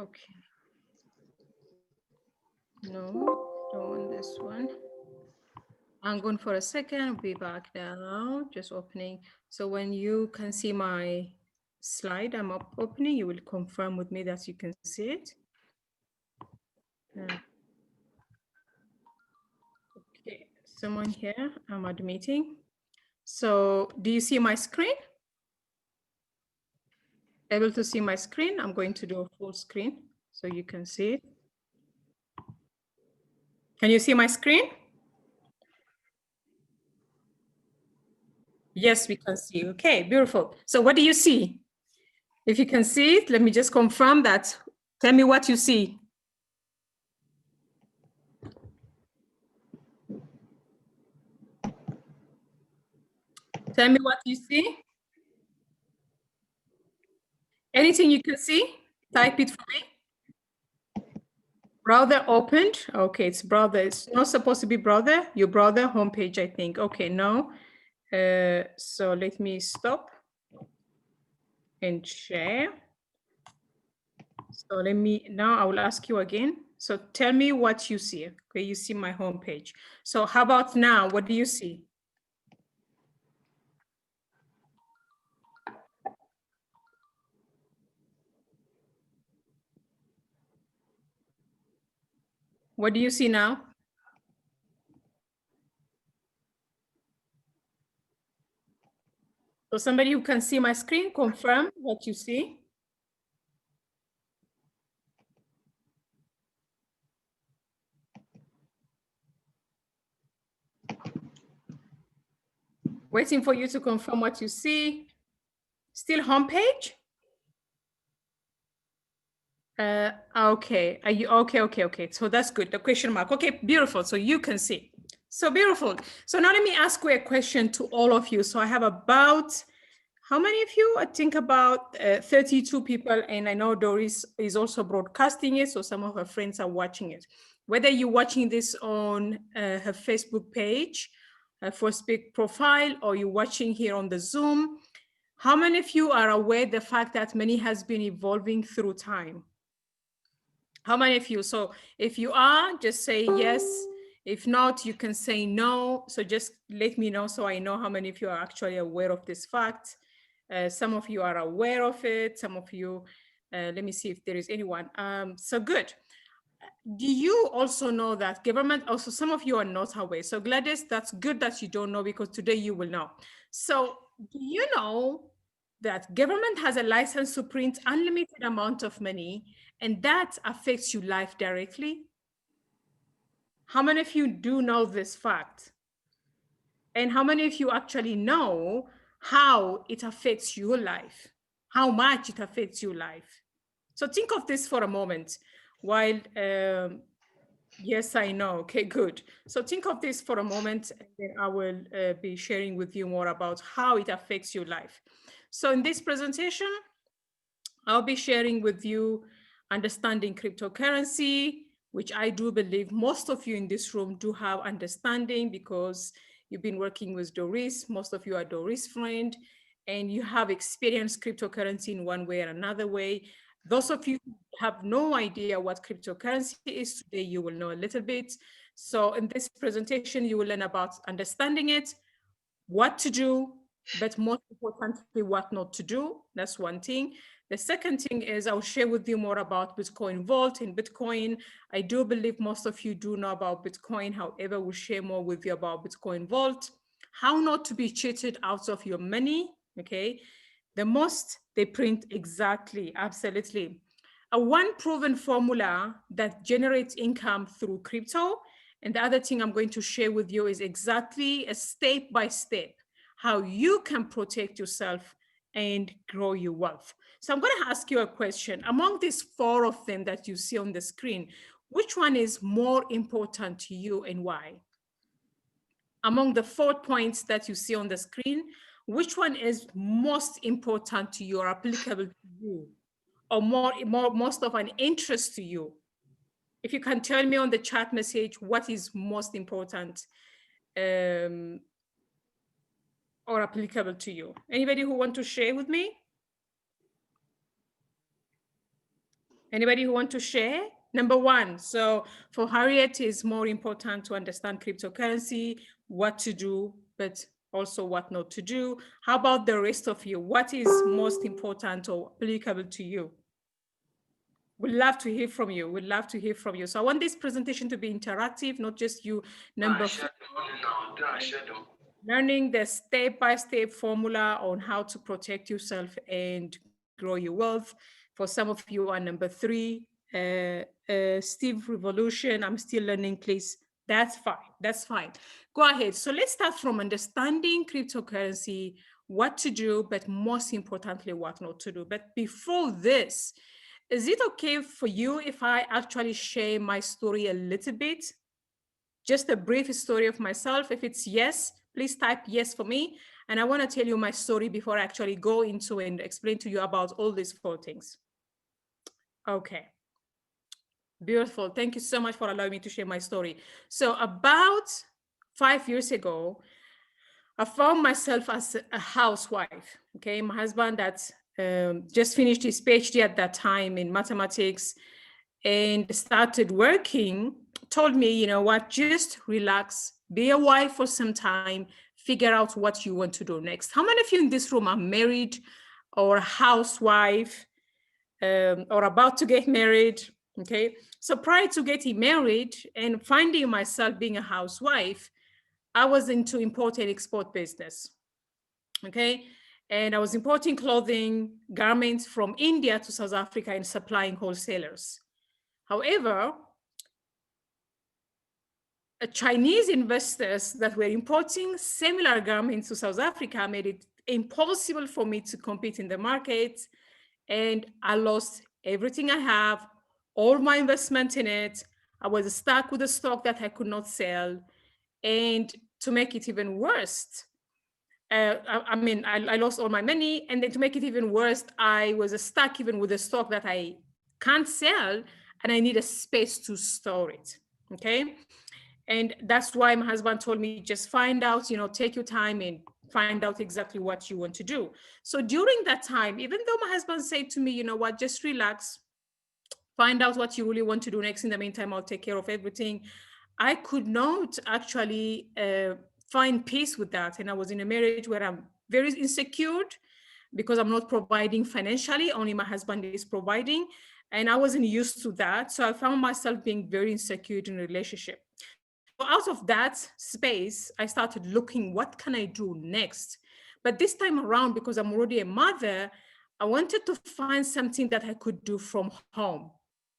Okay. No, don't want this one. I'm going for a second. I'll be back now. Just opening. So when you can see my slide I'm opening, you will confirm with me that you can see it. Okay, someone here, I'm admitting. So do you see my screen? Able to see my screen? I'm going to do a full screen so you can see it. Can you see my screen? Yes, we can see. Okay, beautiful. So what do you see? If you can see it, let me just confirm that. Tell me what you see. Tell me what you see. Anything you can see, type it for me. Browser opened. Okay, it's browser. It's not supposed to be browser. Your browser homepage, I think. Okay, no. So let me stop and share. So let me, now I will ask you again. So tell me what you see. Okay, you see my homepage. So how about now? What do you see? What do you see now? So somebody who can see my screen, confirm what you see. Waiting for you to confirm what you see. Still homepage? Okay, are you okay? Okay. So that's good. The question mark. Okay, beautiful. So you can see. So beautiful. So now let me ask you a question to all of you. So I have about, how many of you? I think about 32 people, and I know Doris is also broadcasting it, so some of her friends are watching it. Whether you're watching this on her Facebook page, her Facebook profile, or you're watching here on the Zoom, how many of you are aware the fact that money has been evolving through time? How many of you? So if you are, just say yes. If not, you can say no. So just let me know so I know how many of you are actually aware of this fact. Some of you are aware of it. Some of you, let me see if there is anyone. So good. Do you also know that government, also some of you are not aware. So Gladys, that's good that you don't know because today you will know. So do you know that government has a license to print unlimited amount of money and that affects your life directly? How many of you do know this fact? And how many of you actually know how it affects your life? How much it affects your life? So think of this for a moment while, yes, I know. Okay, good. So think of this for a moment, and then I will be sharing with you more about how it affects your life. So in this presentation, I'll be sharing with you understanding cryptocurrency, which I do believe most of you in this room do have understanding because you've been working with Doris. Most of you are Doris' friend, and you have experienced cryptocurrency in one way or another way. Those of you who have no idea what cryptocurrency is today, you will know a little bit. So in this presentation, you will learn about understanding it, what to do, but most importantly, what not to do. That's one thing. The second thing is I'll share with you more about Bitcoin Vault and Bitcoin. I do believe most of you do know about Bitcoin. However, we'll share more with you about Bitcoin Vault, how not to be cheated out of your money. Okay. The most they print exactly, absolutely. A one proven formula that generates income through crypto. And the other thing I'm going to share with you is exactly a step by step how you can protect yourself and grow your wealth. So I'm going to ask you a question. Among these four of them that you see on the screen, which one is more important to you and why? Among the 4 points that you see on the screen, which one is most important to you or applicable to you or most of an interest to you? If you can tell me on the chat message what is most important or applicable to you. Anybody who want to share with me? Anybody who want to share? Number one, so for Harriet, it's more important to understand cryptocurrency, what to do, but also what not to do. How about the rest of you? What is most important or applicable to you? We'd love to hear from you. We'd love to hear from you. So I want this presentation to be interactive, not just you. Number four, learning the step-by-step formula on how to protect yourself and grow your wealth. For some of you are number three, Steve Revolution. I'm still learning, please. That's fine. That's fine. Go ahead. So let's start from understanding cryptocurrency, what to do, but most importantly, what not to do. But before this, is it okay for you if I actually share my story a little bit? Just a brief story of myself. If it's yes, please type yes for me. And I want to tell you my story before I actually go into and explain to you about all these four things. Okay. Beautiful. Thank you so much for allowing me to share my story. So about 5 years ago, I found myself as a housewife. Okay. My husband that just finished his PhD at that time in mathematics and started working, told me, you know what, just relax, be a wife for some time, figure out what you want to do next. How many of you in this room are married or a housewife or about to get married? Okay. So prior to getting married and finding myself being a housewife, I was into import and export business. Okay. And I was importing clothing, garments from India to South Africa and supplying wholesalers. However, Chinese investors that were importing similar garments to South Africa made it impossible for me to compete in the market. And I lost everything I have, all my investment in it. I was stuck with a stock that I could not sell. And to make it even worse, I lost all my money. And then to make it even worse, I was stuck even with a stock that I can't sell and I need a space to store it. Okay. And that's why my husband told me, just find out, take your time and find out exactly what you want to do. So during that time, even though my husband said to me, you know what, just relax, find out what you really want to do next. In the meantime, I'll take care of everything. I could not actually find peace with that. And I was in a marriage where I'm very insecure because I'm not providing financially, only my husband is providing. And I wasn't used to that. So I found myself being very insecure in a relationship. So out of that space, I started looking, what can I do next? But this time around, because I'm already a mother, I wanted to find something that I could do from home.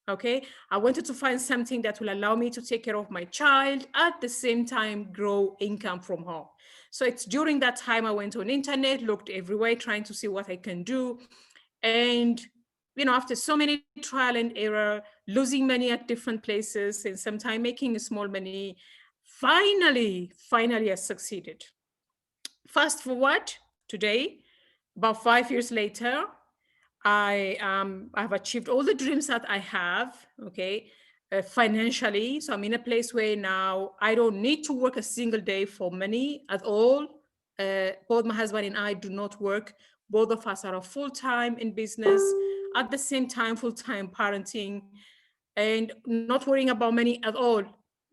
Okay. I wanted to find something that will allow me to take care of my child at the same time grow income from home. So it's during that time I went on the internet, looked everywhere, trying to see what I can do. And after so many trial and error, losing money at different places and sometimes making small money, finally I succeeded. Fast forward today, about 5 years later, I've achieved all the dreams that I have, okay, financially. So I'm in a place where now I don't need to work a single day for money at all. Both my husband and I do not work. Both of us are full-time in business, at the same time, full-time parenting, and not worrying about money at all,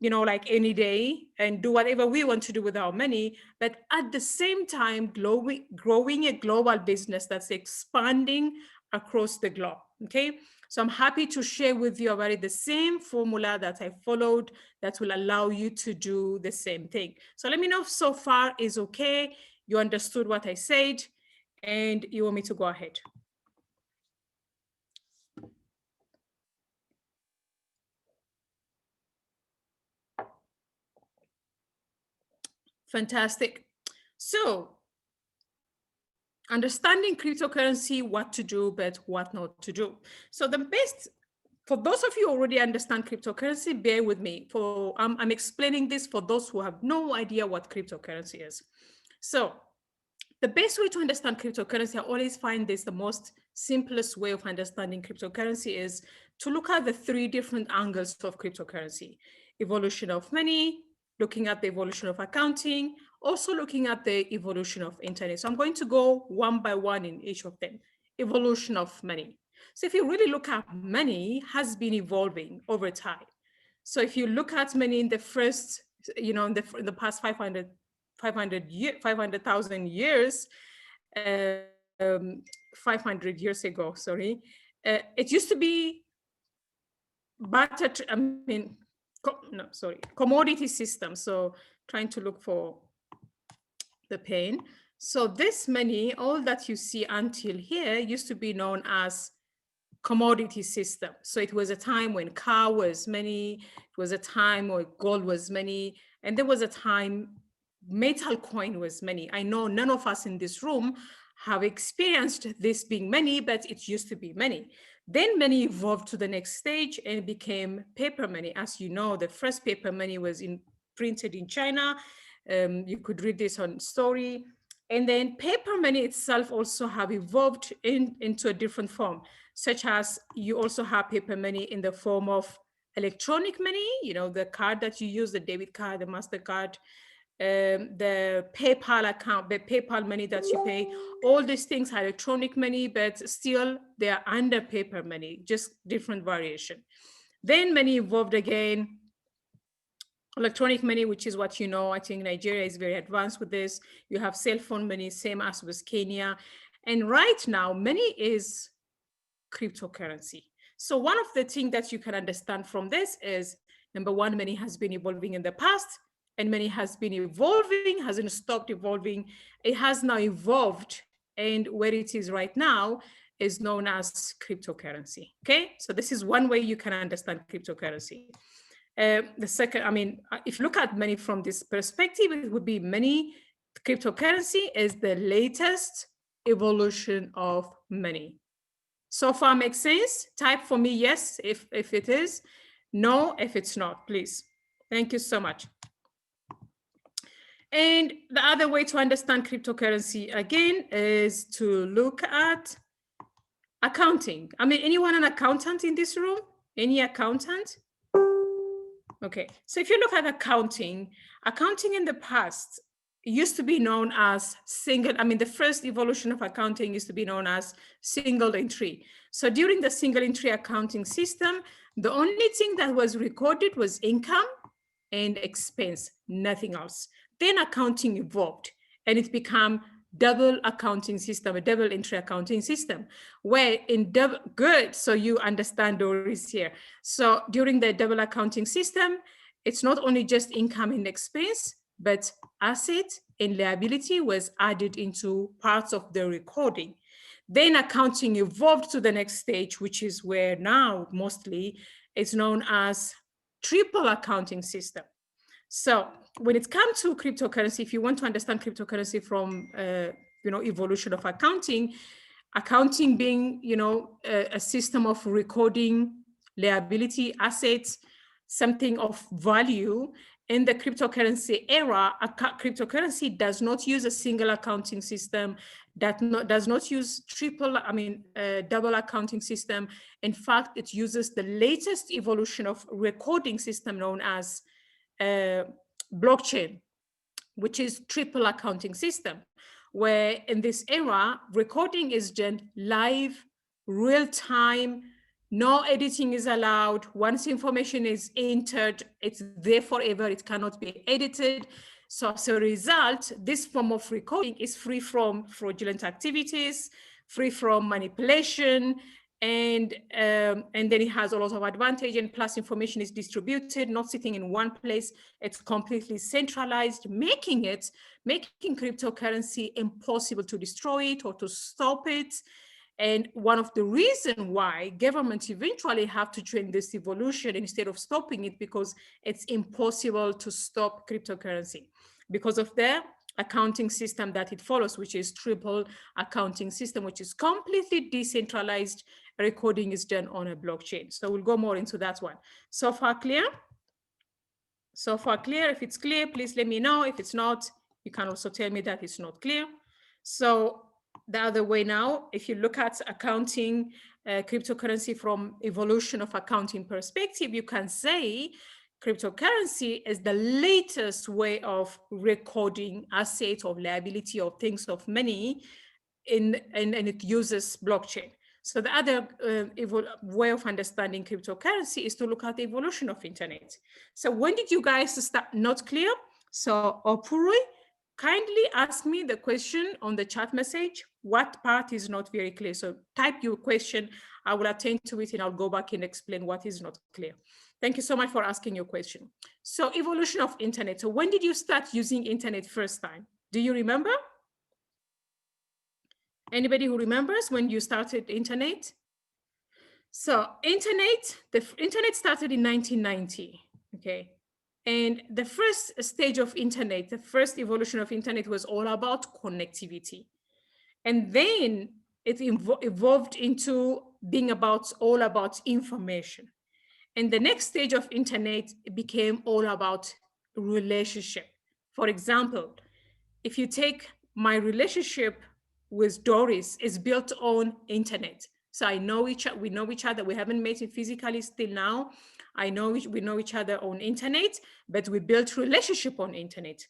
like any day, and do whatever we want to do with our money. But at the same time, growing a global business that's expanding across the globe. Okay. So I'm happy to share with you about the same formula that I followed that will allow you to do the same thing. So let me know if so far is okay. You understood what I said and you want me to go ahead. Fantastic. So understanding cryptocurrency, what to do, but what not to do. So the best, for those of you who already understand cryptocurrency, bear with me. I'm explaining this for those who have no idea what cryptocurrency is. So the best way to understand cryptocurrency, I always find this the most simplest way of understanding cryptocurrency is to look at the three different angles of cryptocurrency: evolution of money, looking at the evolution of accounting, also looking at the evolution of internet. So I'm going to go one by one in each of them. Evolution of money. So if you really look at money, has been evolving over time. So if you look at money in the first, in the past 500,000 years, 500 years ago, sorry, it used to be barter, commodity system. So trying to look for the pen. So this money, all that you see until here, used to be known as commodity system. So it was a time when car was money, it was a time where gold was money, and there was a time metal coin was money. I know none of us in this room have experienced this being money, but it used to be money. Then money evolved to the next stage and became paper money. As you know, the first paper money was printed in China. You could read this on Story. And then paper money itself also have evolved into a different form, such as you also have paper money in the form of electronic money, the card that you use, the debit card, the MasterCard, the PayPal account, the PayPal money that you pay. All these things are electronic money, but still they are under paper money, just different variation. Then money evolved again. Electronic money, which is what I think Nigeria is very advanced with this. You have cell phone money, same as with Kenya. And right now, money is cryptocurrency. So one of the things that you can understand from this is, number one, money has been evolving in the past, and money has been evolving, hasn't stopped evolving. It has now evolved, and where it is right now is known as cryptocurrency. Okay, so this is one way you can understand cryptocurrency. The second, if you look at money from this perspective, it would be money. Cryptocurrency is the latest evolution of money. So far makes sense? Type for me yes if it is, no if it's not, please. Thank you so much. And the other way to understand cryptocurrency again is to look at accounting. Anyone an accountant in this room? Any accountant? Okay, so if you look at accounting in the past used to be known as the first evolution of accounting used to be known as single entry. So during the single entry accounting system, the only thing that was recorded was income and expense, nothing else. Then accounting evolved and it became double accounting system, a double entry accounting system, where in double, good, so you understand Doris here. So during the double accounting system, it's not only just income and expense, but asset and liability was added into parts of the recording. Then accounting evolved to the next stage, which is where now mostly it's known as triple accounting system. So when it comes to cryptocurrency, if you want to understand cryptocurrency from evolution of accounting being a system of recording liability, assets, something of value. In the cryptocurrency era, cryptocurrency does not use a single accounting system, does not use double accounting system. In fact, it uses the latest evolution of recording system known as blockchain, which is triple accounting system, where in this era, recording is done live, real time, no editing is allowed. Once information is entered, it's there forever, it cannot be edited. So as a result, this form of recording is free from fraudulent activities, free from manipulation, and then it has a lot of advantage, and plus information is distributed, not sitting in one place. It's completely centralized, making cryptocurrency impossible to destroy it or to stop it. And one of the reasons why governments eventually have to train this evolution instead of stopping it, because it's impossible to stop cryptocurrency because of the accounting system that it follows, which is triple accounting system, which is completely decentralized. Recording is done on a blockchain. So we'll go more into that one. So far clear? So far clear? If it's clear, please let me know. If it's not, you can also tell me that it's not clear. So the other way now, if you look at accounting, cryptocurrency from evolution of accounting perspective, you can say cryptocurrency is the latest way of recording assets or liability or things of money, and it uses blockchain. So the other way of understanding cryptocurrency is to look at the evolution of internet. So when did you guys start not clear? So Opuri, kindly ask me the question on the chat message. What part is not very clear? So type your question. I will attend to it and I'll go back and explain what is not clear. Thank you so much for asking your question. So evolution of internet. So when did you start using internet first time? Do you remember? Anybody who remembers when you started internet? So the internet started in 1990, okay? And the first stage of internet, the first evolution of internet was all about connectivity. And then it evolved into being all about information. And the next stage of internet became all about relationship. For example, if you take my relationship with Doris is built on internet. So we know each other. We haven't met physically still now. We know each other on internet, but we built relationship on internet.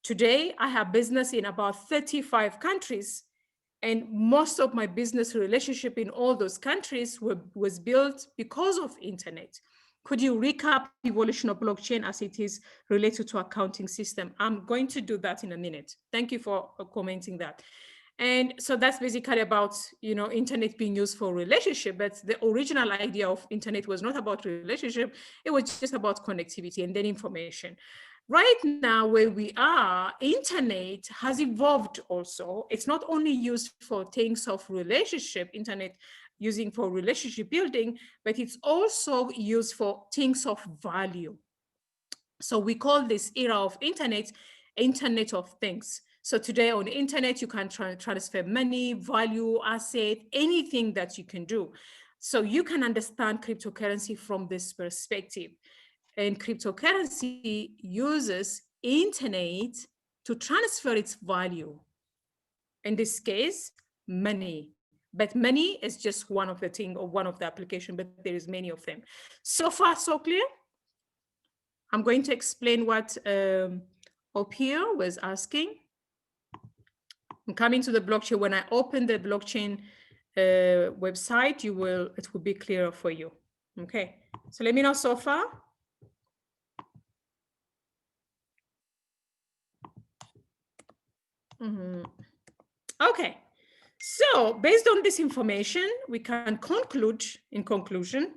Today, I have business in about 35 countries, and most of my business relationship in all those countries was built because of internet. Could you recap evolution of blockchain as it is related to accounting system? I'm going to do that in a minute. Thank you for commenting that. And so that's basically about, internet being used for relationship, but the original idea of internet was not about relationship. It was just about connectivity and then information. Right now, where we are, internet has evolved also. It's not only used for things of relationship, internet using for relationship building, but it's also used for things of value. So we call this era of internet of things. So today on the internet, you can transfer money, value, asset, anything that you can do. So you can understand cryptocurrency from this perspective. And cryptocurrency uses internet to transfer its value. In this case, money. But money is just one of the thing or one of the application, but there is many of them. So far, so clear? I'm going to explain what Opir was asking. I'm coming to the blockchain. When I open the blockchain website, it will be clearer for you. Okay, so let me know so far. Okay, so based on this information, we can conclude, in conclusion,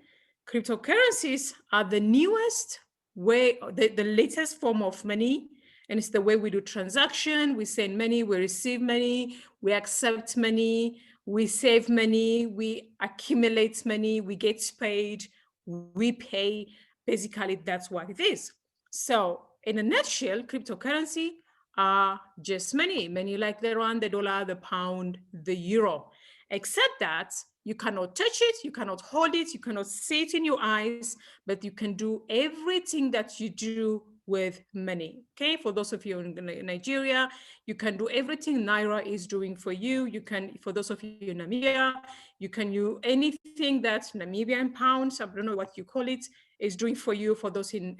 cryptocurrencies are the newest way, the latest form of money, and it's the way we do transaction. We send money, we receive money, we accept money, we save money, we accumulate money, we get paid, we pay. Basically, that's what it is. So in a nutshell, cryptocurrency are just money like the rand, the dollar, the pound, the euro, except that you cannot touch it, you cannot hold it, you cannot see it in your eyes, but you can do everything that you do with money. Okay, for those of you in Nigeria, you can do everything Naira is doing for you. You can, for those of you in Namibia, you can do anything that Namibian pounds, I don't know what you call it, is doing for you. For those in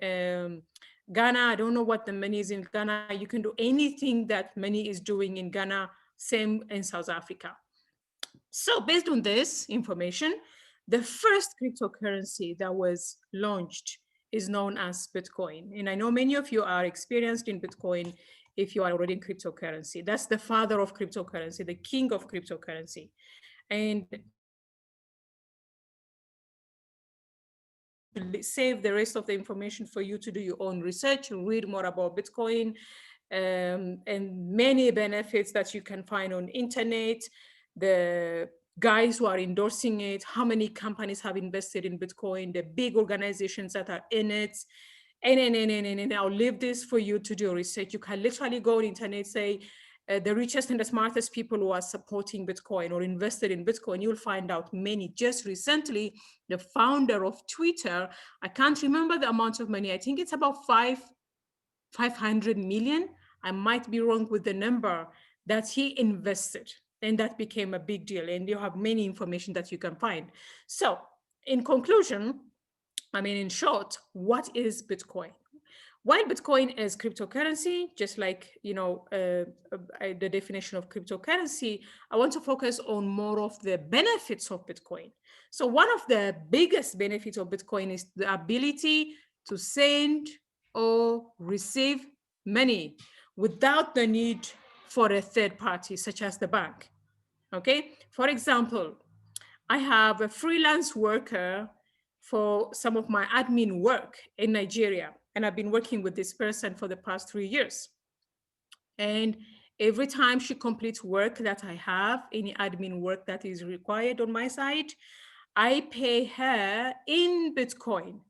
Ghana, I don't know what the money is in Ghana. You can do anything that money is doing in Ghana, same in South Africa. So based on this information, the first cryptocurrency that was launched is known as Bitcoin. And I know many of you are experienced in Bitcoin if you are already in cryptocurrency. That's the father of cryptocurrency, the king of cryptocurrency. And save the rest of the information for you to do your own research, read more about Bitcoin, and many benefits that you can find on internet, the guys who are endorsing it, how many companies have invested in Bitcoin, the big organizations that are in it, and I'll leave this for you to do research. You can literally go on internet, say, the richest and the smartest people who are supporting Bitcoin or invested in Bitcoin, you'll find out many. Just recently, the founder of Twitter, I can't remember the amount of money. I think it's about 500 million. I might be wrong with the number that he invested. And that became a big deal. And you have many information that you can find. So in conclusion, in short, what is Bitcoin? While Bitcoin is cryptocurrency, just like, the definition of cryptocurrency, I want to focus on more of the benefits of Bitcoin. So one of the biggest benefits of Bitcoin is the ability to send or receive money without the need for a third party, such as the bank. Okay. For example, I have a freelance worker for some of my admin work in Nigeria, and I've been working with this person for the past 3 years. And every time she completes work that I have, any admin work that is required on my side, I pay her in Bitcoin.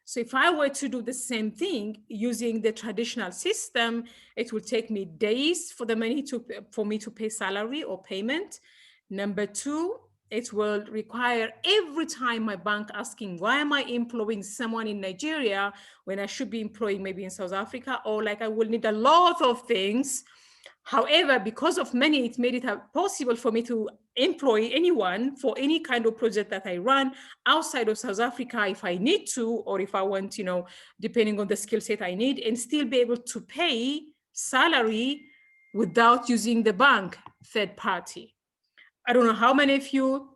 So if I were to do the same thing using the traditional system, it will take me days for the money for me to pay salary or payment. Number two, it will require every time my bank asking, why am I employing someone in Nigeria when I should be employing maybe in South Africa, or like I will need a lot of things. However, because of money, it made it possible for me to employ anyone for any kind of project that I run outside of South Africa if I need to, or if I want, depending on the skill set I need, and still be able to pay salary without using the bank third party. I don't know how many of you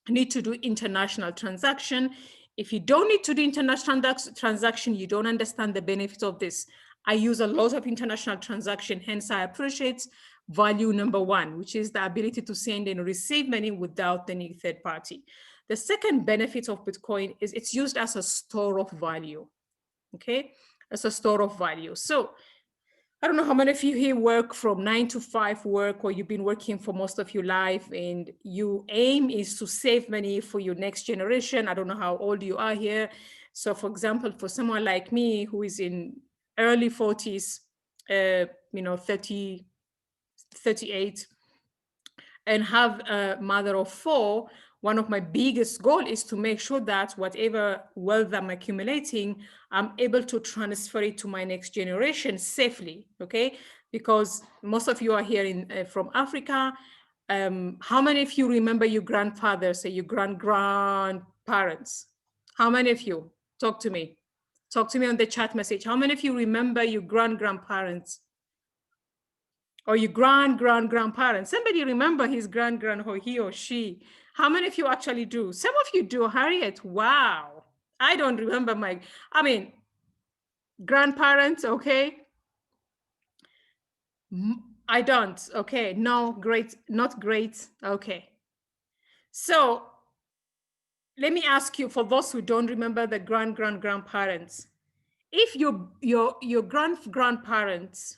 need to do international transaction. If you don't need to do international transaction, you don't understand the benefits of this. I use a lot of international transaction, hence I appreciate value number one, which is the ability to send and receive money without any third party. The second benefit of Bitcoin is it's used as a store of value, okay? As a store of value. So I don't know how many of you here work from 9 to 5 work, or you've been working for most of your life and your aim is to save money for your next generation. I don't know how old you are here. So for example, for someone like me who is in early 40s, 30, 38, and have a mother of 4, one of my biggest goals is to make sure that whatever wealth I'm accumulating, I'm able to transfer it to my next generation safely, okay? Because most of you are here from Africa. How many of you remember your grandfathers or your grandparents? How many of you? Talk to me. Talk to me on the chat message. How many of you remember your grandparents? Or your grandparents? Somebody remember his grand or he or she? How many of you actually do? Some of you do, Harriet. Wow. I don't remember grandparents, okay? I don't, okay. No, great, not great, okay. So let me ask you, for those who don't remember the grandparents, if your grandparents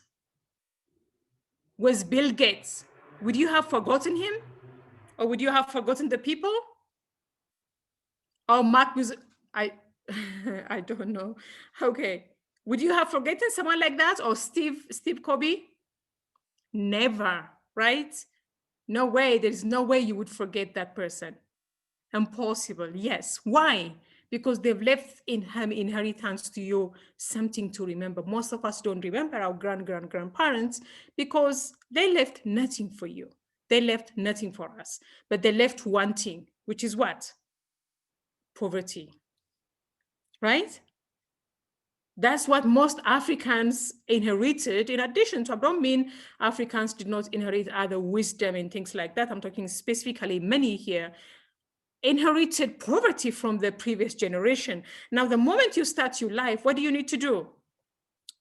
was Bill Gates, would you have forgotten him? Or would you have forgotten the people? Or Mark was, I don't know. Okay. Would you have forgotten someone like that? Or Steve Covey? Never, right? No way. There's no way you would forget that person. Impossible. Yes. Why? Because they've left inheritance to you, something to remember. Most of us don't remember our grandparents because they left nothing for you. They left nothing for us, but they left one thing, which is what? Poverty, right? That's what most Africans inherited. In addition to, I don't mean Africans did not inherit other wisdom and things like that. I'm talking specifically many here inherited poverty from the previous generation. Now, the moment you start your life, what do you need to do?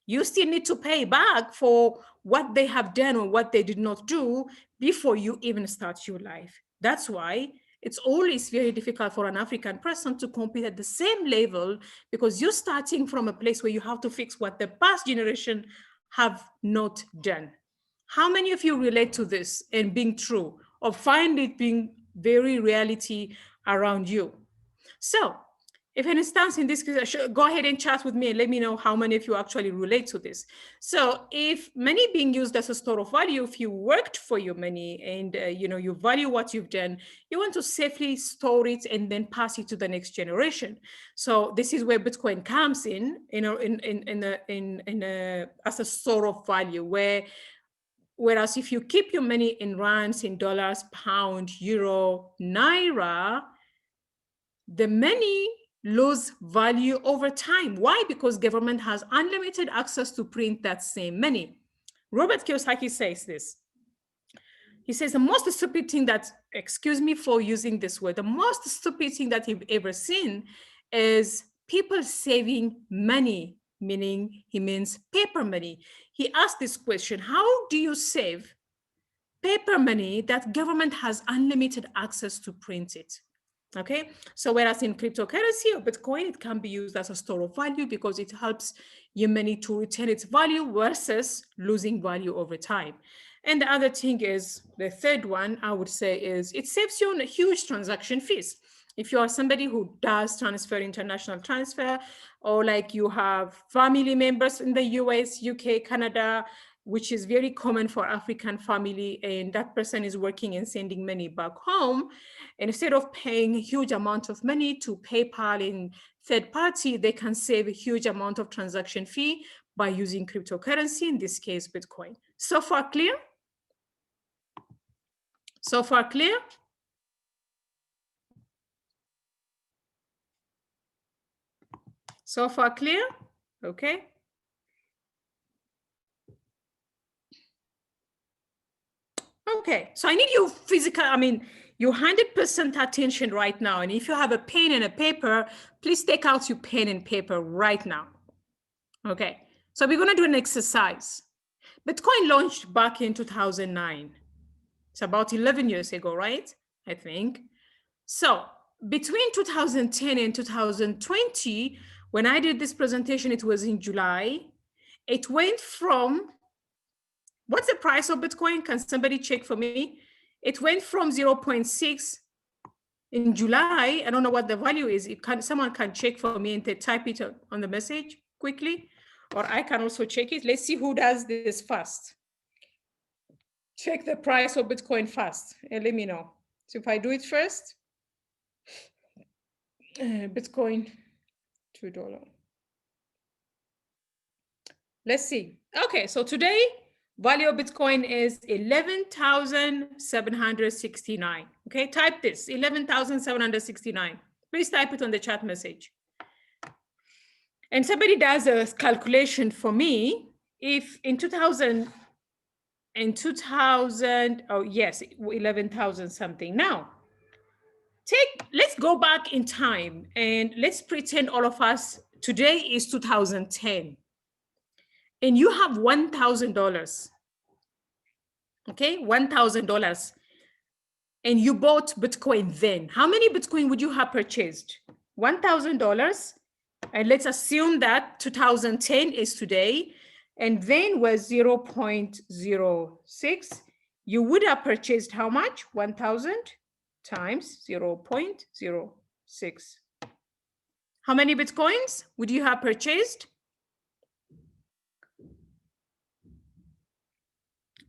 You still need to pay back for what they have done or what they did not do before you even start your life. That's why it's always very difficult for an African person to compete at the same level, because you're starting from a place where you have to fix what the past generation have not done. How many of you relate to this and being true, or find it being very reality around you? So if an instance in this case, go ahead and chat with me and let me know how many of you actually relate to this. So if money being used as a store of value, if you worked for your money and you value what you've done, you want to safely store it and then pass it to the next generation. So this is where Bitcoin comes in, as a store of value, whereas if you keep your money in rands, in dollars, pound, euro, naira, the money lose value over time. Why? Because government has unlimited access to print that same money. Robert Kiyosaki says this. He says the most stupid thing that, excuse me for using this word, the most stupid thing that he've ever seen is people saving money, meaning he means paper money. He asked this question, how do you save paper money that government has unlimited access to print it? Okay, so whereas in cryptocurrency or Bitcoin, it can be used as a store of value because it helps your money to retain its value versus losing value over time. And the other thing is, the third one I would say is it saves you on huge transaction fees. If you are somebody who does transfer, international transfer, or like you have family members in the US, UK, Canada, which is very common for African family, and that person is working and sending money back home, and instead of paying a huge amount of money to PayPal and third party, they can save a huge amount of transaction fee by using cryptocurrency, in this case, Bitcoin. So far clear? So far clear? So far clear? Okay. Okay, so I need you your 100% attention right now. And if you have a pen and a paper, please take out your pen and paper right now. Okay, so we're gonna do an exercise. Bitcoin launched back in 2009. It's about 11 years ago, right? I think. So between 2010 and 2020, when I did this presentation, it was in July. It went from, what's the price of Bitcoin? Can somebody check for me? It went from 0.6 in July. I don't know what the value is. Someone can check for me and type it on the message quickly, or I can also check it. Let's see who does this fast. Check the price of Bitcoin fast and let me know. So if I do it first, Bitcoin, $2. Let's see. Okay, so today, value of Bitcoin is 11,769. Okay, type this, 11,769. Please type it on the chat message. And somebody does a calculation for me. If in 2000, oh yes, 11,000 something. Now, let's go back in time and let's pretend all of us, today is 2010. And you have $1,000, okay, $1,000, and you bought Bitcoin then. How many Bitcoin would you have purchased? $1,000, and let's assume that 2010 is today, and then was 0.06. You would have purchased how much? 1,000 times 0.06. How many Bitcoins would you have purchased?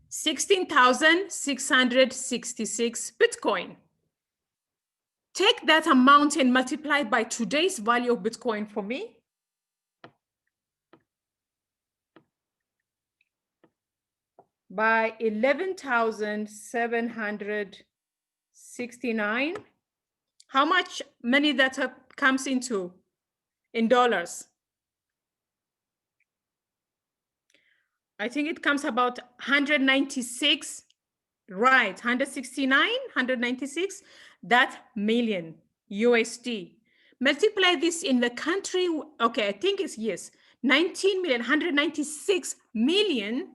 16,666 Bitcoin. Take that amount and multiply by today's value of Bitcoin for me. By 11,769. How much money that comes into in dollars? I think it comes about 196, right? 169, 196, that million USD. Multiply this in the country. Okay, I think it's, yes, 19 million, 196 million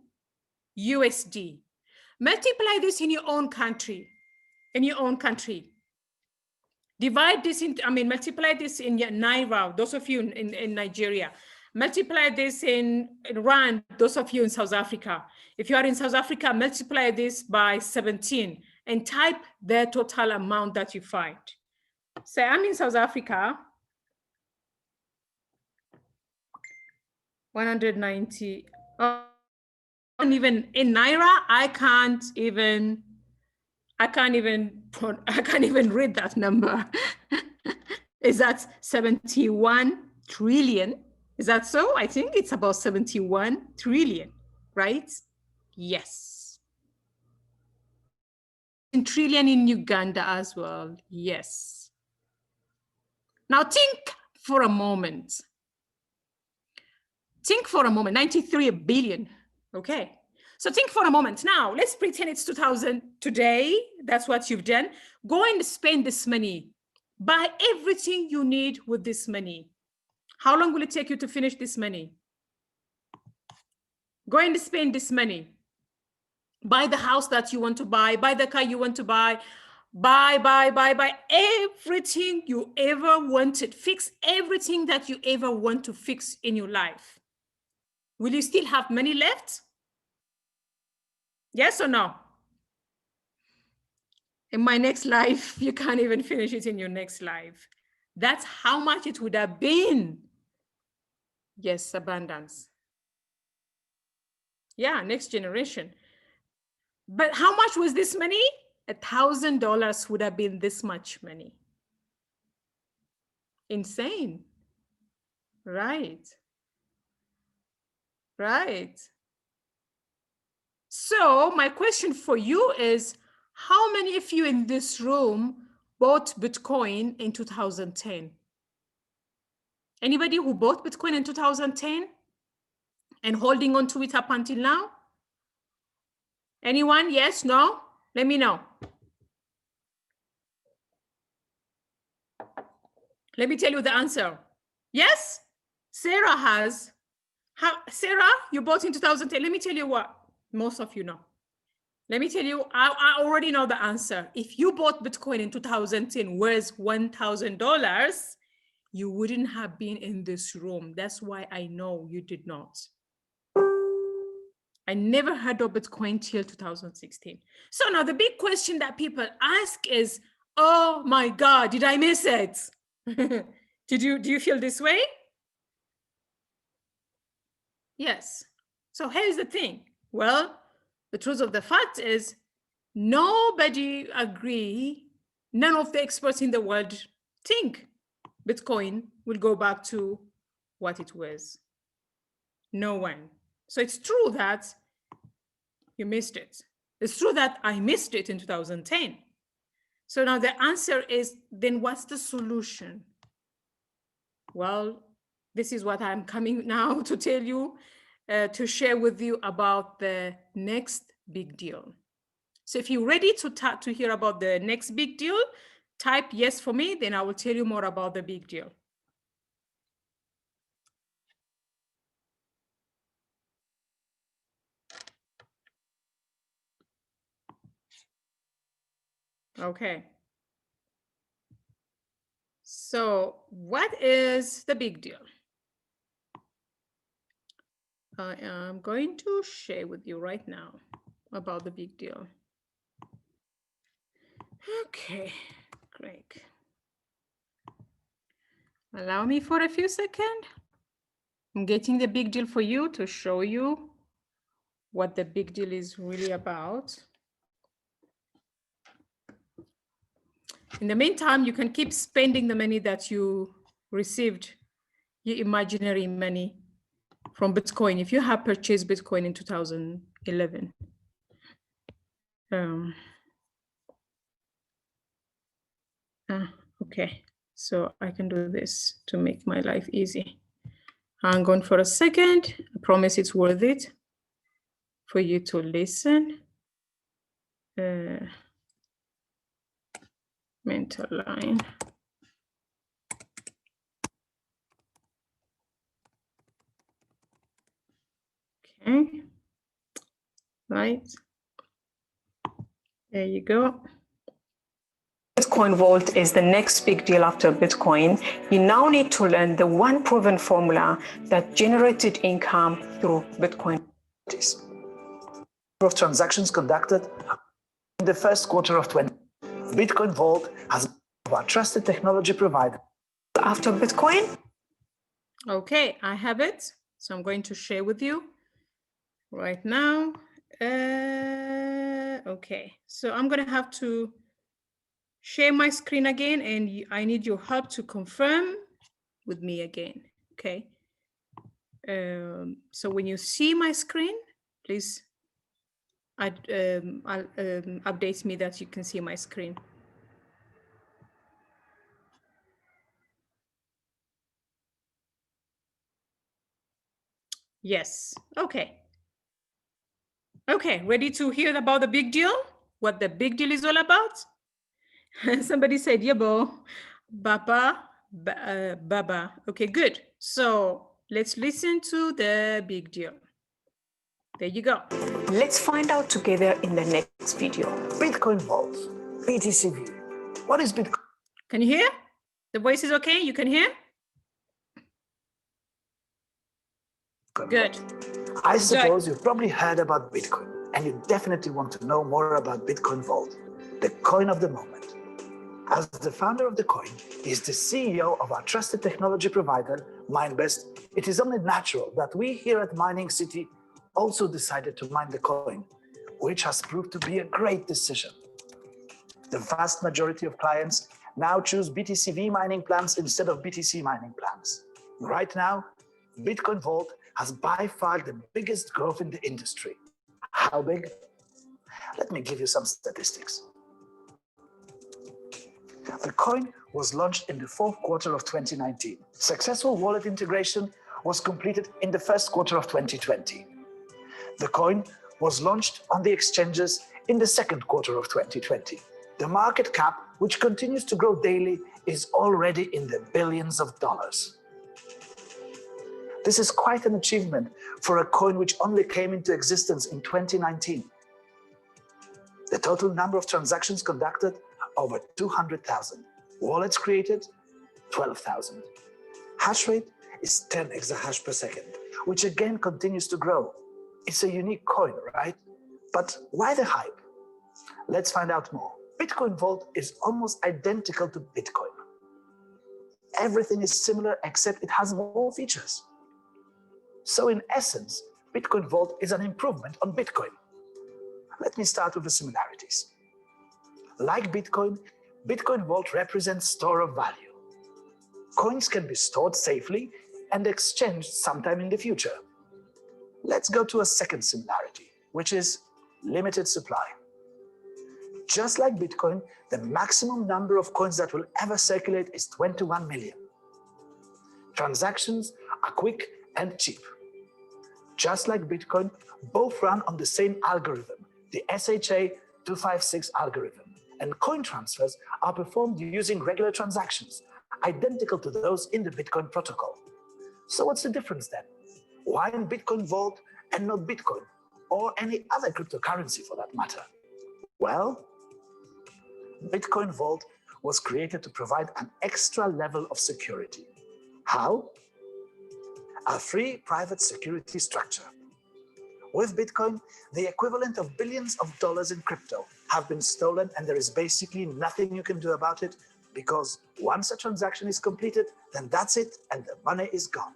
USD. Multiply this in your own country, Divide this into, multiply this in Naira, those of you in Nigeria. Multiply this in Rand, those of you in South Africa. If you are in South Africa, multiply this by 17 and type the total amount that you find. Say, I'm in South Africa, 190. Even in Naira, I can't even read that number. Is that 71 trillion? Is that so? I think it's about 71 trillion, right? Yes. In trillion in Uganda as well, yes. Now think for a moment. Think for a moment, 93 billion. Okay. So think for a moment. Now, let's pretend it's 2000 today. That's what you've done. Go and spend this money. Buy everything you need with this money. How long will it take you to finish this money? Go and spend this money. Buy the house that you want to buy the car you want to buy everything you ever wanted. Fix everything that you ever want to fix in your life. Will you still have money left? Yes or no? In my next life, you can't even finish it in your next life. That's how much it would have been. Yes, abundance. Yeah, next generation. But how much was this money? $1,000 would have been this much money. Insane. Right. Right. So my question for you is, how many of you in this room bought Bitcoin in 2010? Anybody who bought Bitcoin in 2010 and holding on to it up until now? Anyone? Yes? No? Let me know. Let me tell you the answer. Yes? Sarah has. Sarah, you bought in 2010. Let me tell you what most of you know. Let me tell you, I already know the answer. If you bought Bitcoin in 2010 worth $1,000, you wouldn't have been in this room. That's why I know you did not. I never heard of Bitcoin till 2016. So now the big question that people ask is, oh my God, did I miss it? Do you feel this way? Yes. So here's the thing. Well, the truth of the fact is nobody agree, none of the experts in the world think Bitcoin will go back to what it was. No one. So it's true that you missed it. It's true that I missed it in 2010. So now the answer is, then what's the solution? Well, this is what I'm coming now to tell you, to share with you about the next big deal. So if you're ready to hear about the next big deal, type yes for me, then I will tell you more about the big deal. Okay. So what is the big deal? I am going to share with you right now about the big deal. Okay, great. Allow me for a few seconds. I'm getting the big deal for you to show you what the big deal is really about. In the meantime, you can keep spending the money that you received, your imaginary money from Bitcoin. If you have purchased Bitcoin in 2011, okay, so I can do this to make my life easy. Hang on for a second. I promise it's worth it for you to listen. Mental line. Okay, right. There you go. Bitcoin Vault is the next big deal after Bitcoin. You now need to learn the one proven formula that generated income through Bitcoin. Of transactions conducted in the first quarter of 2020. Bitcoin Vault has a trusted technology provider. After Bitcoin? Okay, I have it. So I'm going to share with you right now. Okay, so I'm going to have to share my screen again, and I need your help to confirm with me again. Okay. So when you see my screen, please update me that you can see my screen. Yes. Okay. Okay, ready to hear about the big deal? What the big deal is all about? Somebody said, Yebo, Baba. Okay, good. So let's listen to the big deal. There you go. Let's find out together in the next video. Bitcoin Vault, BTCV. What is Bitcoin? Can you hear? The voice is okay? You can hear? Good. I suppose you've probably heard about Bitcoin, and you definitely want to know more about Bitcoin Vault, the coin of the moment. As the founder of the coin, is the CEO of our trusted technology provider, Minebest, it is only natural that we here at Mining City also decided to mine the coin, which has proved to be a great decision. The vast majority of clients now choose BTCV mining plans instead of BTC mining plans. Right now, Bitcoin Vault has by far the biggest growth in the industry. How big? Let me give you some statistics. The coin was launched in the fourth quarter of 2019. Successful wallet integration was completed in the first quarter of 2020. The coin was launched on the exchanges in the second quarter of 2020. The market cap, which continues to grow daily, is already in the billions of dollars. This is quite an achievement for a coin which only came into existence in 2019. The total number of transactions conducted, over 200,000. Wallets created, 12,000. Hash rate is 10 exahash per second, which again continues to grow. It's a unique coin, right? But why the hype? Let's find out more. Bitcoin Vault is almost identical to Bitcoin. Everything is similar except it has more features. So in essence, Bitcoin Vault is an improvement on Bitcoin. Let me start with the similarities. Like Bitcoin, Bitcoin Vault represents store of value. Coins can be stored safely and exchanged sometime in the future. Let's go to a second similarity, which is limited supply. Just like Bitcoin, the maximum number of coins that will ever circulate is 21 million. Transactions are quick and cheap. Just like Bitcoin, both run on the same algorithm, the SHA-256 algorithm, and coin transfers are performed using regular transactions, identical to those in the Bitcoin protocol. So what's the difference then? Why in Bitcoin Vault and not Bitcoin, or any other cryptocurrency for that matter? Well, Bitcoin Vault was created to provide an extra level of security. How? A free private security structure. With Bitcoin, the equivalent of billions of dollars in crypto have been stolen, and there is basically nothing you can do about it, because once a transaction is completed, then that's it and the money is gone.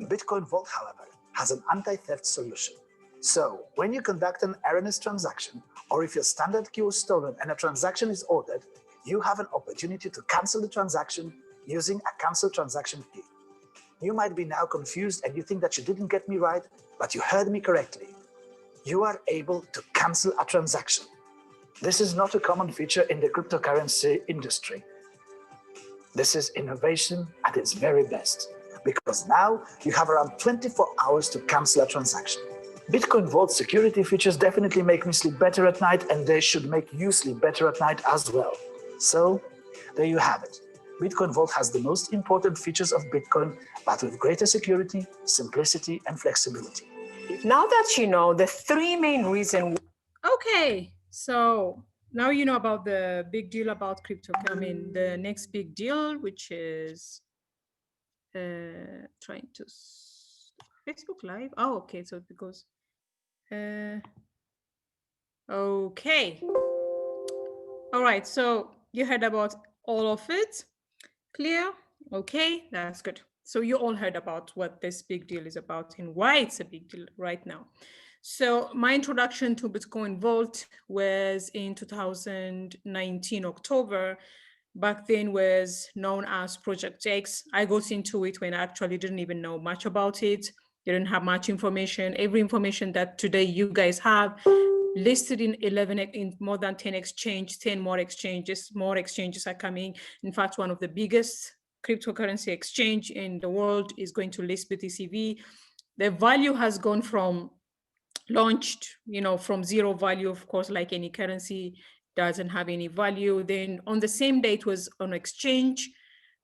Bitcoin Vault, however, has an anti-theft solution. So when you conduct an erroneous transaction, or if your standard key was stolen and a transaction is ordered, you have an opportunity to cancel the transaction using a cancel transaction key. You might be now confused and you think that you didn't get me right, but you heard me correctly. You are able to cancel a transaction. This is not a common feature in the cryptocurrency industry. This is innovation at its very best, because now you have around 24 hours to cancel a transaction. Bitcoin Vault security features definitely make me sleep better at night, and they should make you sleep better at night as well. So there you have it. Bitcoin Vault has the most important features of Bitcoin, but with greater security, simplicity, and flexibility. Now that you know the three main reasons. Okay, so now you know about the big deal about crypto. I mean, the next big deal, which is trying to Facebook Live. Oh, okay, so because okay. All right, so you heard about all of it. Clear? Okay, that's good. So you all heard about what this big deal is about and why it's a big deal right now. So my introduction to Bitcoin Vault was in 2019, October. Back then was known as Project X. I got into it when I actually didn't even know much about it. Didn't have much information. Every information that today you guys have listed in 11, in more than 10 exchange, 10 more exchanges are coming. In fact, one of the biggest cryptocurrency exchange in the world is going to list BTCV. the value has gone from launched, from zero value, of course, like any currency doesn't have any value. Then on the same day it was on exchange,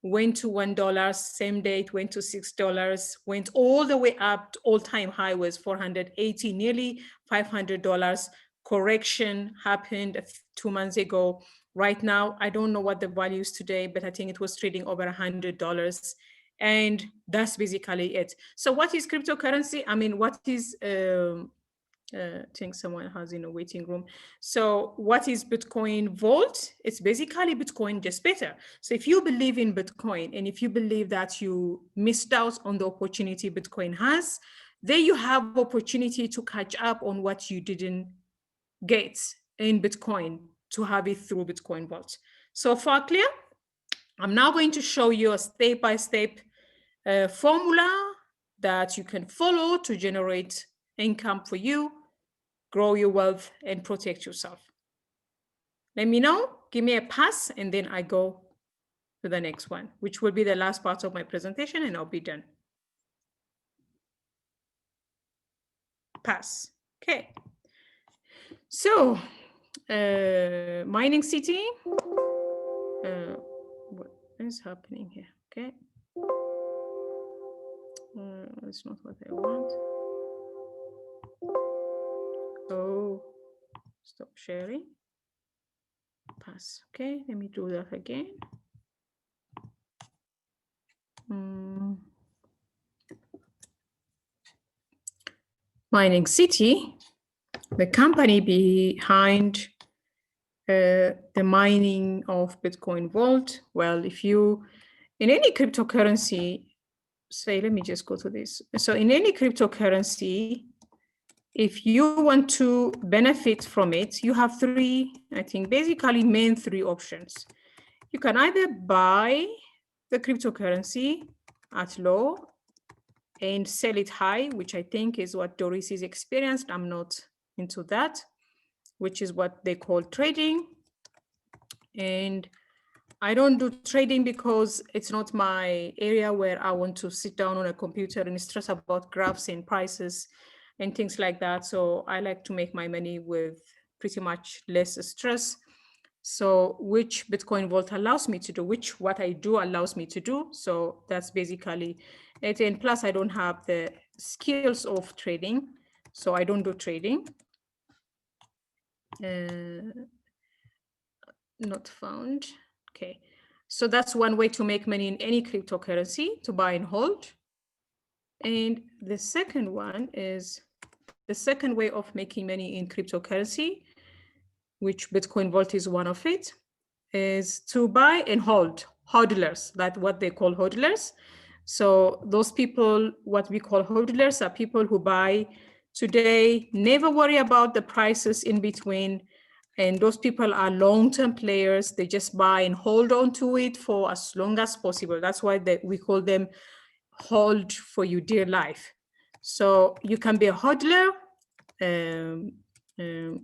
went to $1, same day it went to $6, went all the way up to all-time high was 480, nearly $500. Correction happened 2 months ago. Right now, I don't know what the value is today, but I think it was trading over $100. And that's basically it. So what is cryptocurrency? I mean, what is, I think someone has in a waiting room. So what is Bitcoin Vault? It's basically Bitcoin just better. So if you believe in Bitcoin and if you believe that you missed out on the opportunity Bitcoin has, then you have opportunity to catch up on what you didn't get in Bitcoin to have it through Bitcoin Vault. So far clear? I'm now going to show you a step-by-step formula that you can follow to generate income for you, grow your wealth, and protect yourself. Let me know, give me a pass, and then I go to the next one, which will be the last part of my presentation, and I'll be done. Pass. Okay. So, mining city. What is happening here? Okay. That's not what I want. Oh, stop sharing. Pass. Okay, let me do that again. Mining City, the company behind the mining of Bitcoin Vault. Well, if you, in any cryptocurrency, say, let me just go to this. So in any cryptocurrency, if you want to benefit from it, you have three, I think, basically main three options. You can either buy the cryptocurrency at low and sell it high, which I think is what Doris is experienced. I'm not into that, which is what they call trading. And I don't do trading because it's not my area where I want to sit down on a computer and stress about graphs and prices and things like that. So I like to make my money with pretty much less stress. So which Bitcoin Vault allows me to do, which what I do allows me to do. So that's basically it. And plus I don't have the skills of trading. So I don't do trading. Not found. Okay. So that's one way to make money in any cryptocurrency, to buy and hold. And the second one is the second way of making money in cryptocurrency, which Bitcoin Vault is one of it, is to buy and hold, hodlers, that's what they call hodlers. So those people, what we call hodlers, are people who buy today, never worry about the prices in between. And those people are long-term players. They just buy and hold on to it for as long as possible. That's why we call them hold for your dear life. So you can be a hodler.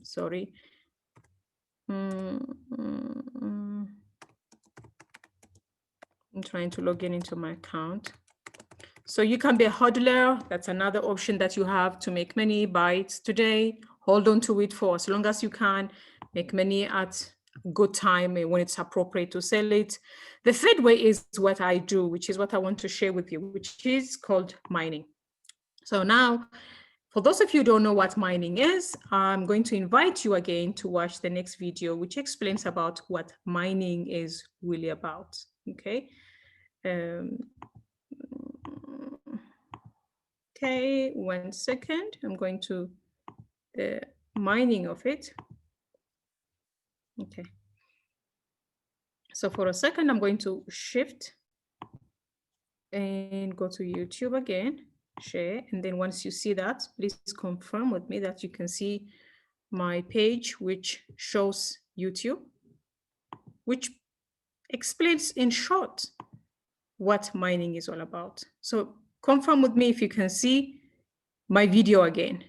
Sorry. I'm trying to log in into my account. So you can be a hodler. That's another option that you have to make money. Buy it today, hold on to it for as long as you can, make money at a good time when it's appropriate to sell it. The third way is what I do, which is what I want to share with you, which is called mining. So now, for those of you who don't know what mining is, I'm going to invite you again to watch the next video, which explains about what mining is really about, okay? Okay, 1 second. I'm going to the mining of it. Okay. So for a second, I'm going to shift and go to YouTube again, share. And then once you see that, please confirm with me that you can see my page, which shows YouTube, which explains in short what mining is all about. So confirm with me if you can see my video again.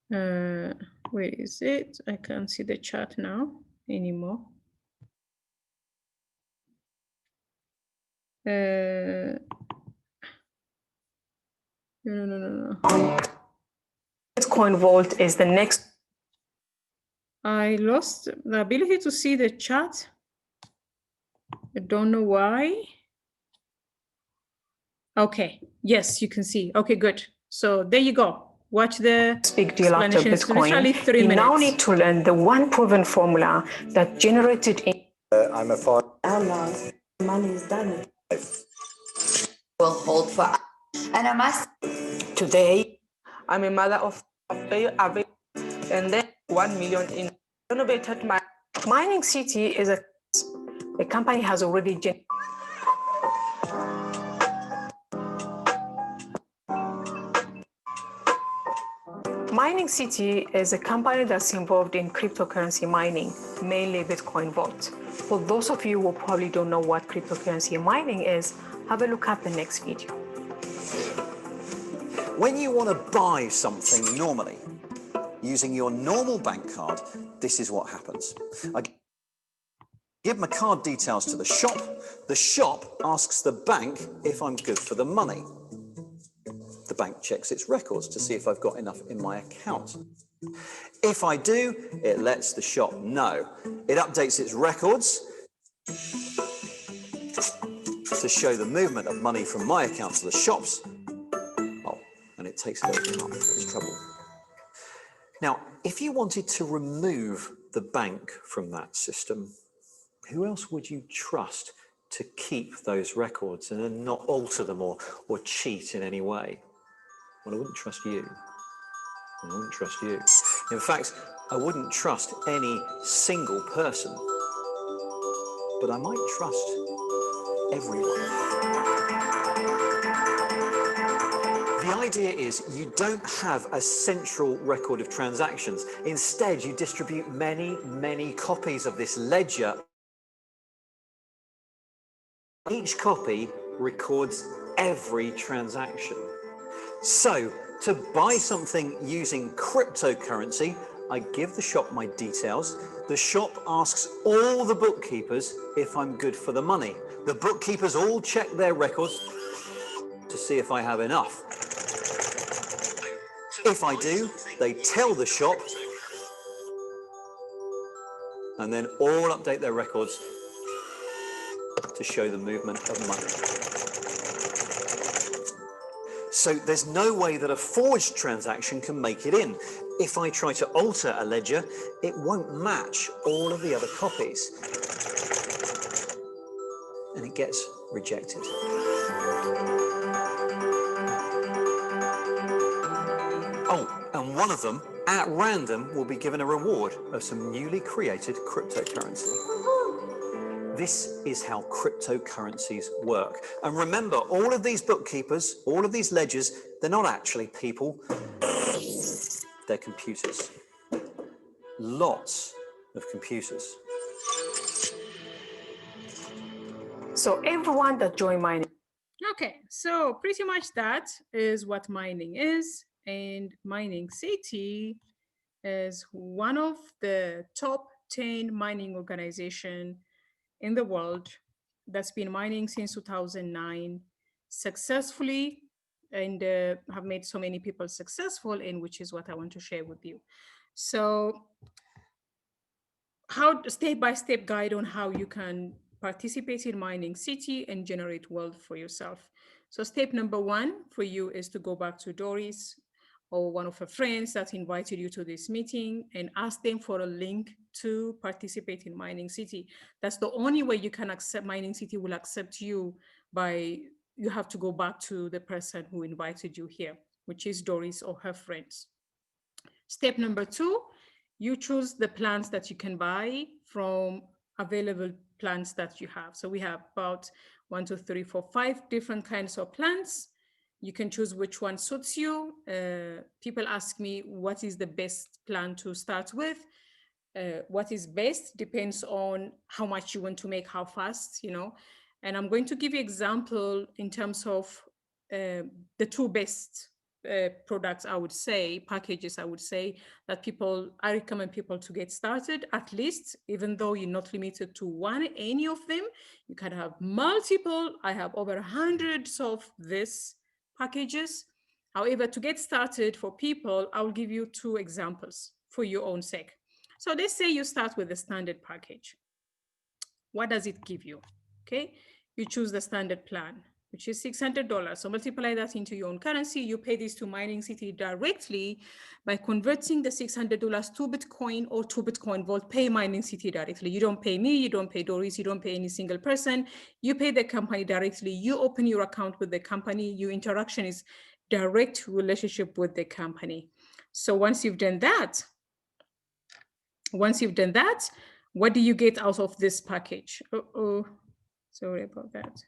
Where is it? I can't see the chat now anymore. No. Bitcoin Vault is the next. I lost the ability to see the chat. I don't know why. Okay, yes, you can see. Okay, good. So there you go. Watch the Big deal after explanation. It's literally Bitcoin. 3 You minutes. now need to learn the one proven formula that generated in. I'm a father. Money is done. Will hold for, and I must. Today, I'm a mother of and then 1 million in renovated my. Mining City is a company has already Mining City is a company that's involved in cryptocurrency mining, mainly Bitcoin Vault. For those of you who probably don't know what cryptocurrency mining is, have a look at the next video. When you want to buy something normally, using your normal bank card, this is what happens. I give my card details to the shop. The shop asks the bank if I'm good for the money. The bank checks its records to see if I've got enough in my account. If I do, it lets the shop know. It updates its records to show the movement of money from my account to the shop's. Oh, and it takes a little time, it's trouble. Now, if you wanted to remove the bank from that system, who else would you trust to keep those records and then not alter them or cheat in any way? Well, I wouldn't trust you. I wouldn't trust you. In fact, I wouldn't trust any single person, but I might trust everyone. The idea is you don't have a central record of transactions. Instead, you distribute many, many copies of this ledger. Each copy records every transaction. So, to buy something using cryptocurrency, I give the shop my details. The shop asks all the bookkeepers if I'm good for the money. The bookkeepers all check their records to see if I have enough. If I do, they tell the shop, and then all update their records to show the movement of money. So there's no way that a forged transaction can make it in. If I try to alter a ledger, it won't match all of the other copies. And it gets rejected. Oh, and one of them, at random, will be given a reward of some newly created cryptocurrency. This is how cryptocurrencies work. And remember, all of these bookkeepers, all of these ledgers, they're not actually people, they're computers. Lots of computers. So everyone that joined mining. Okay, so pretty much that is what mining is. And Mining City is one of the top 10 mining organizations in the world that's been mining since 2009 successfully, and have made so many people successful, and which is what I want to share with you. So how step-by-step guide on how you can participate in Mining City and generate wealth for yourself. So step number 1 for you is to go back to Doris or one of her friends that invited you to this meeting and ask them for a link to participate in Mining City. That's the only way you can accept. Mining City will accept you by, you have to go back to the person who invited you here, which is Doris or her friends. Step number 2, you choose the plans that you can buy from available plans that you have. So we have about 1, 2, 3, 4, 5 different kinds of plans. You can choose which one suits you. People ask me, what is the best plan to start with? What is best depends on how much you want to make, how fast, you know. And I'm going to give you example in terms of the 2 best products, I would say, packages, I would say that I recommend people to get started at least, even though you're not limited to any of them. You can have multiple. I have over hundreds of these packages. However, to get started for people, I will give you 2 examples for your own sake. So let's say you start with the standard package. What does it give you? Okay, you choose the standard plan, which is $600. So multiply that into your own currency. You pay this to Mining City directly by converting the $600 to Bitcoin or to Bitcoin Vault. Pay Mining City directly. You don't pay me, you don't pay Doris, you don't pay any single person. You pay the company directly. You open your account with the company. Your interaction is direct relationship with the company. So once you've done that, what do you get out of this package? Sorry about that.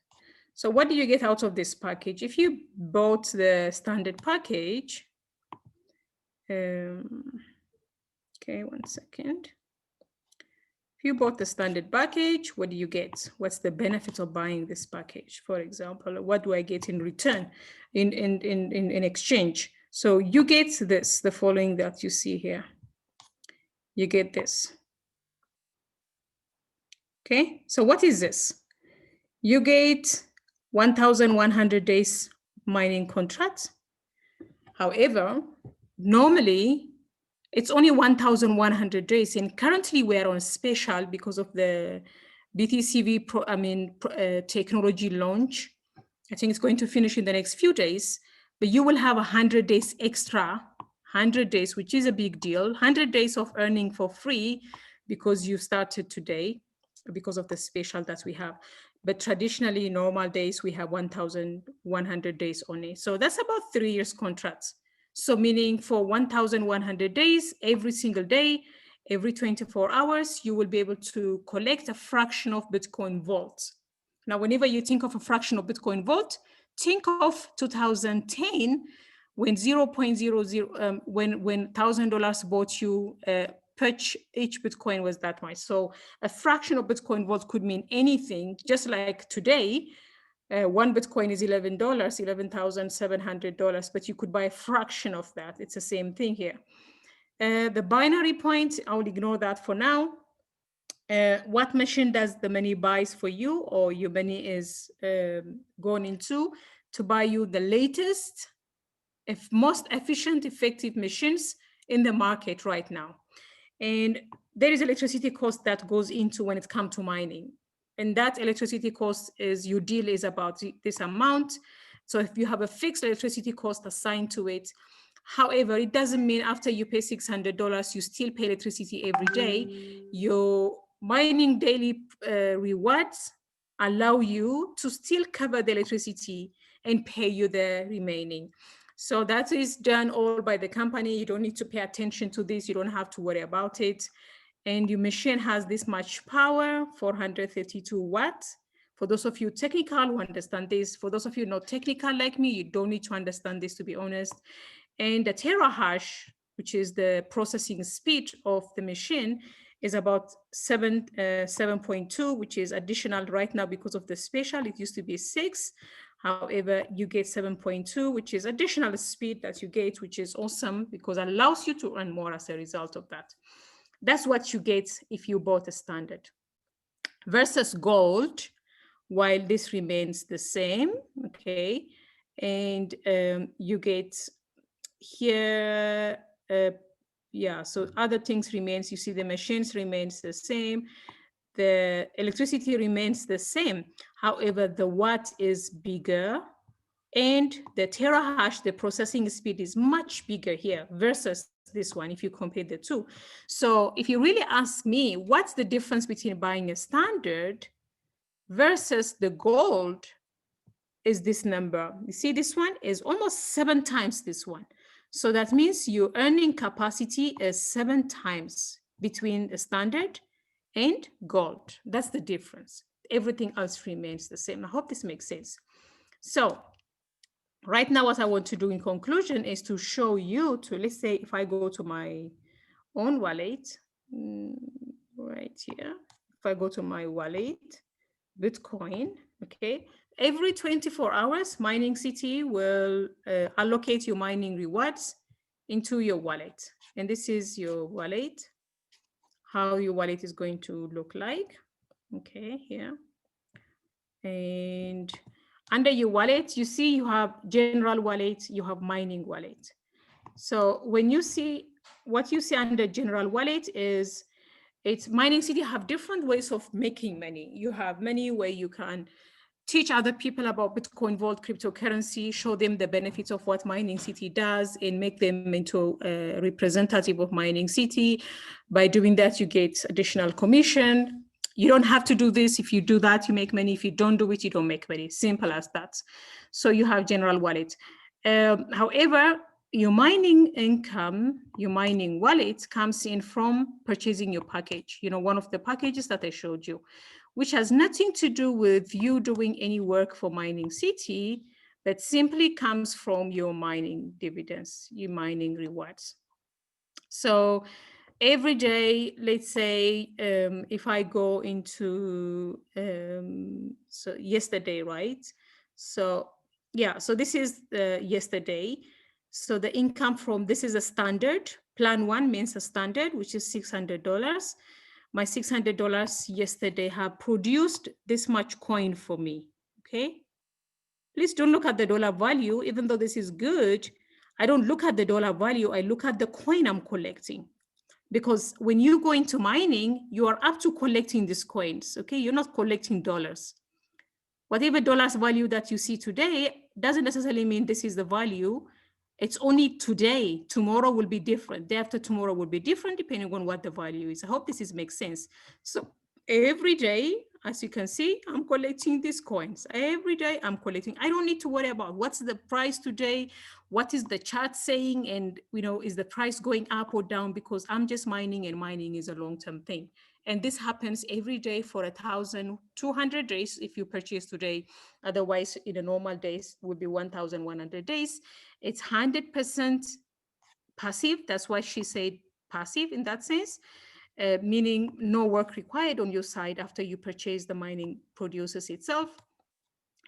So what do you get out of this package? If you bought the standard package, okay, 1 second. If you bought the standard package, what do you get? What's the benefit of buying this package? For example, what do I get in return, in exchange? So you get this, the following that you see here. You get this. Okay, so what is this? You get 1,100 days mining contract. However, normally it's only 1,100 days, and currently we're on special because of the BTCV technology launch. I think it's going to finish in the next few days, but you will have 100 days extra, 100 days, which is a big deal, 100 days of earning for free because you started today, because of the special that we have. But traditionally, normal days, we have 1,100 days only. So that's about 3 years contracts. So meaning for 1,100 days, every single day, every 24 hours, you will be able to collect a fraction of Bitcoin Vault. Now, whenever you think of a fraction of Bitcoin Vault, think of 2010 when 0.00, when $1,000 bought you each Bitcoin was that much. So a fraction of Bitcoin Vault could mean anything, just like today, 1 Bitcoin is $11, $11,700, but you could buy a fraction of that. It's the same thing here. The binary point, I will ignore that for now. What machine does the money buys for you, or your money is going into to buy you the latest, most efficient, effective machines in the market right now. And there is electricity cost that goes into when it comes to mining. And that electricity cost is, your deal is about this amount. So if you have a fixed electricity cost assigned to it, however, it doesn't mean after you pay $600, you still pay electricity every day. Your mining daily rewards allow you to still cover the electricity and pay you the remaining. So that is done all by the company. You don't need to pay attention to this. You don't have to worry about it. And your machine has this much power, 432 watts. For those of you technical who understand this, for those of you not technical like me, you don't need to understand this, to be honest. And the terahash, which is the processing speed of the machine, is about 7.2, which is additional right now because of the special. It used to be 6. However, you get 7.2, which is additional speed that you get, which is awesome because it allows you to earn more as a result of that. That's what you get if you bought a standard. Versus gold, while this remains the same, okay? And you get here, yeah, so other things remains. You see the machines remains the same. The electricity remains the same. However, the watt is bigger and the terahash, the processing speed is much bigger here versus this one if you compare the two. So if you really ask me, what's the difference between buying a standard versus the gold, is this number. You see this one is almost 7 times this one. So that means your earning capacity is 7 times between the standard and gold. That's the difference. Everything else remains the same. I hope this makes sense. So right now, what I want to do in conclusion is to show you to, let's say, if I go to my own wallet, right here, if I go to my wallet, Bitcoin, okay, every 24 hours, Mining City will allocate your mining rewards into your wallet. And this is your wallet, how your wallet is going to look like. Okay, here. And under your wallet, you see you have general wallet, you have mining wallet. So when you see, what you see under general wallet is, it's Mining City have different ways of making money. You have money where you can teach other people about Bitcoin Vault cryptocurrency, show them the benefits of what Mining City does, and make them into a representative of Mining City. By doing that, you get additional commission. You don't have to do this. If you do that, you make money. If you don't do it, you don't make money. Simple as that. So you have general wallet. However, your mining income, your mining wallet comes in from purchasing your package. You know, one of the packages that I showed you, which has nothing to do with you doing any work for Mining City, but simply comes from your mining dividends, your mining rewards. So every day, let's say, if I go into, so yesterday, right? So yeah, so this is yesterday. So the income from, this is a standard. Plan one means a standard, which is $600. My $600 yesterday have produced this much coin for me, okay? Please don't look at the dollar value, even though this is good. I don't look at the dollar value, I look at the coin I'm collecting. Because when you go into mining, you are up to collecting these coins, okay? You're not collecting dollars. Whatever dollars value that you see today doesn't necessarily mean this is the value. It's only today. Tomorrow will be different. Day after tomorrow will be different depending on what the value is. I hope this makes sense. So every day, as you can see, I'm collecting these coins. Every day I'm collecting. I don't need to worry about what's the price today, what is the chart saying, and is the price going up or down, because I'm just mining, and mining is a long-term thing. And this happens every day for 1,200 days if you purchase today. Otherwise, in the normal days, would be 1,100 days. It's 100% passive. That's why she said passive in that sense, meaning no work required on your side after you purchase the mining produces itself.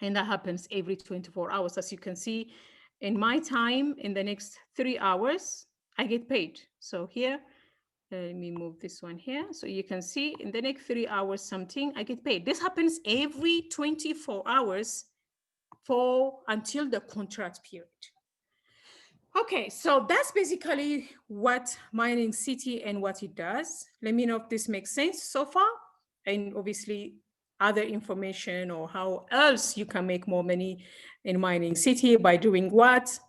And that happens every 24 hours. As you can see, in my time, in the next 3 hours, I get paid. So here, let me move this one here. So you can see in the next 3 hours something, I get paid. This happens every 24 hours until the contract period. Okay, so that's basically what Mining City and what it does. Let me know if this makes sense so far. And obviously other information or how else you can make more money in Mining City by doing what.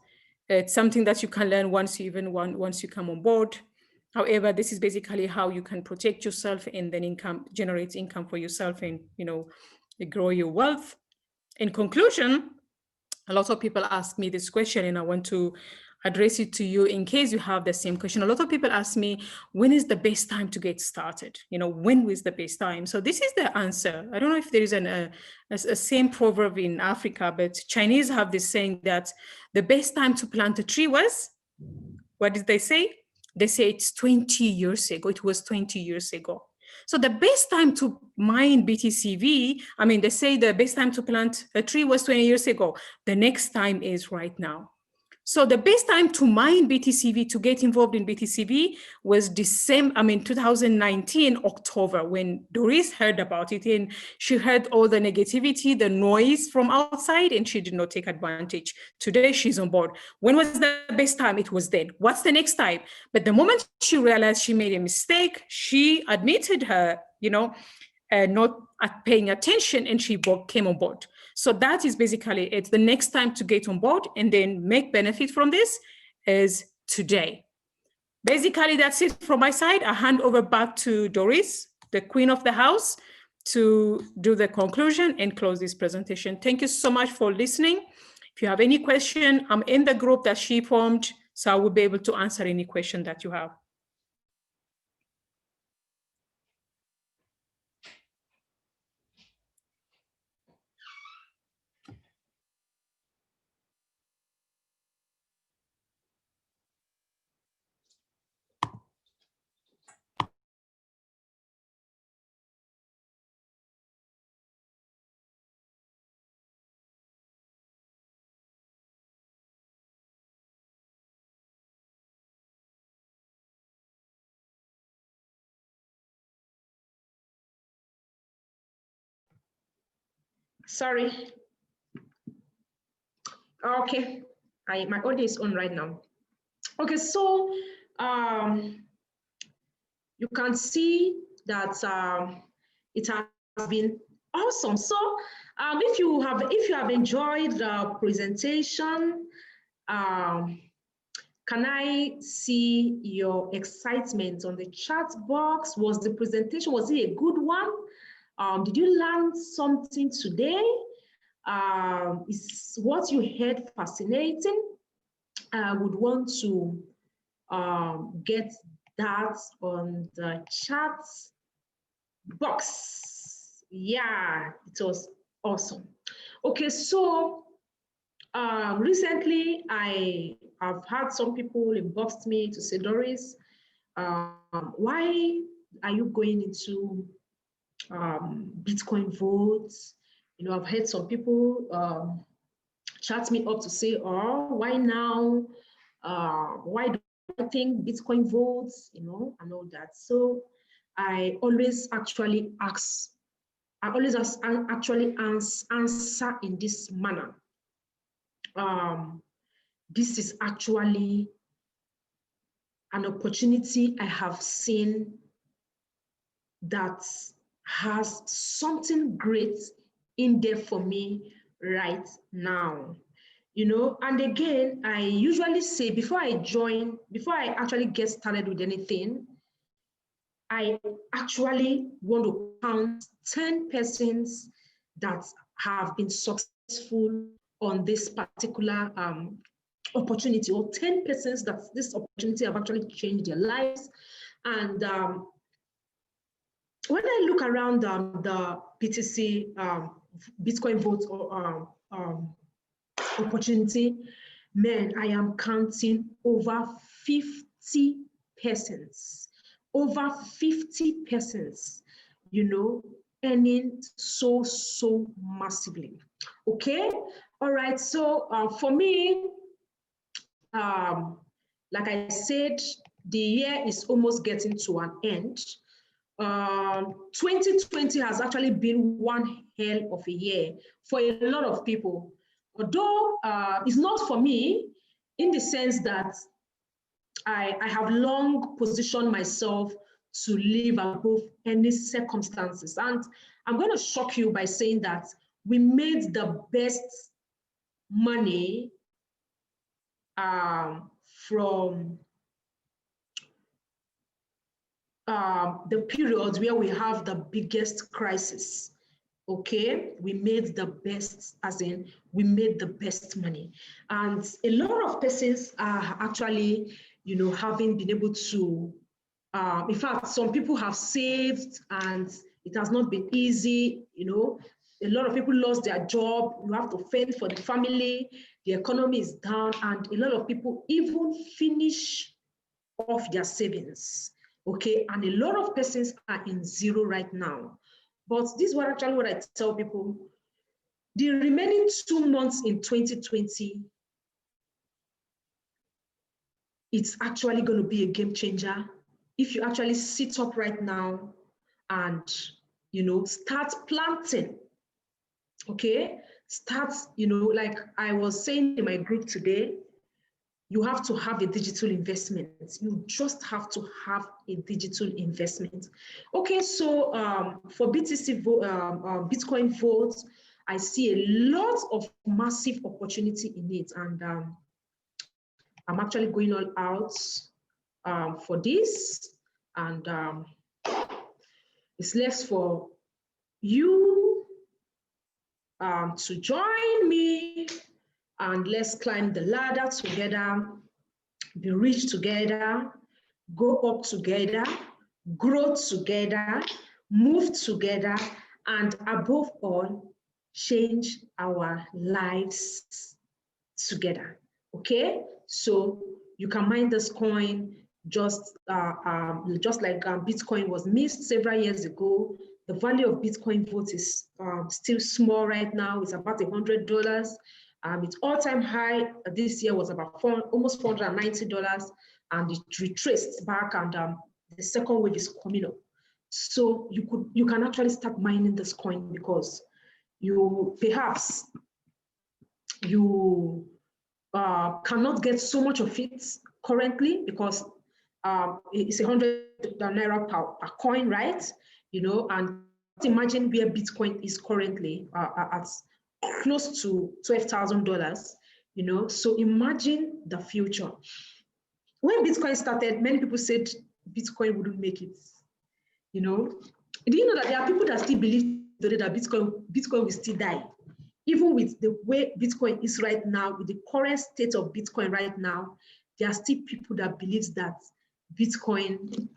It's something that you can learn once you come on board. However, this is basically how you can protect yourself and then generate income for yourself and grow your wealth. In conclusion, a lot of people ask me this question, and I want to address it to you in case you have the same question. A lot of people ask me, when is the best time to get started? When is the best time? So this is the answer. I don't know if there is a same proverb in Africa, but Chinese have this saying that the best time to plant a tree was, what did they say? They say it's 20 years ago. It was 20 years ago. So the best time to mine BTCV, they say the best time to plant a tree was 20 years ago. The next time is right now. So the best time to mine BTCV, to get involved in BTCV, was 2019, October, when Doris heard about it, and she heard all the negativity, the noise from outside, and she did not take advantage. Today, she's on board. When was the best time? It was then. What's the next time? But the moment she realized she made a mistake, she admitted her, not paying attention, and she came on board. So that is basically it. The next time to get on board and then make benefit from this is today. Basically, that's it from my side. I hand over back to Doris, the queen of the house, to do the conclusion and close this presentation. Thank you so much for listening. If you have any question, I'm in the group that she formed, so I will be able to answer any question that you have. Sorry. Okay, my audio is on right now. Okay, so you can see that it has been awesome. So if you have enjoyed the presentation, can I see your excitement on the chat box? Was the presentation, was it a good one? Did you learn something today? Is what you heard fascinating? I would want to get that on the chat box. Yeah, it was awesome. Okay, so recently I have had some people inbox me to say, Doris, why are you going into Bitcoin votes? You know, I've heard some people chat me up to say, oh, why now? Why do I think Bitcoin votes, you know, and all that. So I always actually answer in this manner. This is actually an opportunity I have seen that has something great in there for me right now. You know, and again, I usually say before I actually get started with anything, I actually want to count 10 persons that have been successful on this particular opportunity, or 10 persons that this opportunity have actually changed their lives. And when I look around the BTC Bitcoin vote opportunity, man, I am counting over 50 persons, you know, earning so massively. Okay, all right. So for me, like I said, the year is almost getting to an end. 2020 has actually been one hell of a year for a lot of people. Although it's not for me, in the sense that I have long positioned myself to live above any circumstances. And I'm going to shock you by saying that we made the best money from the periods where we have the biggest crisis. Okay, we made the best, as in we made the best money. And a lot of persons are actually, you know, having been able to, in fact, some people have saved and it has not been easy. You know, a lot of people lost their job. You have to fend for the family. The economy is down, and a lot of people even finish off their savings. Okay, and a lot of persons are in zero right now. But this is actually what I tell people. The remaining 2 months in 2020, it's actually going to be a game changer. If you actually sit up right now and, you know, start planting, okay? Start, you know, like I was saying in my group today, you have to have a digital investment. You just have to have a digital investment. Okay, so for BTC Bitcoin votes, I see a lot of massive opportunity in it, and I'm actually going all out for this, and it's left for you to join me, and let's climb the ladder together, be rich together, go up together, grow together, move together, and above all, change our lives together. Okay, so you can mine this coin just like Bitcoin was missed several years ago. The value of Bitcoin vote is still small right now. It's about $100. Its all-time high this year was about almost $490, and it retraced back, and the second wave is coming up. So you can actually start mining this coin, because you perhaps you cannot get so much of it currently because it's 100 naira per coin, right? You know, and imagine where Bitcoin is currently at close to $12,000. You know, so imagine the future. When Bitcoin started, many people said Bitcoin wouldn't make it. You know, do you know that there are people that still believe today that Bitcoin will still die? Even with the way Bitcoin is right now, with the current state of Bitcoin right now, there are still people that believe that Bitcoin,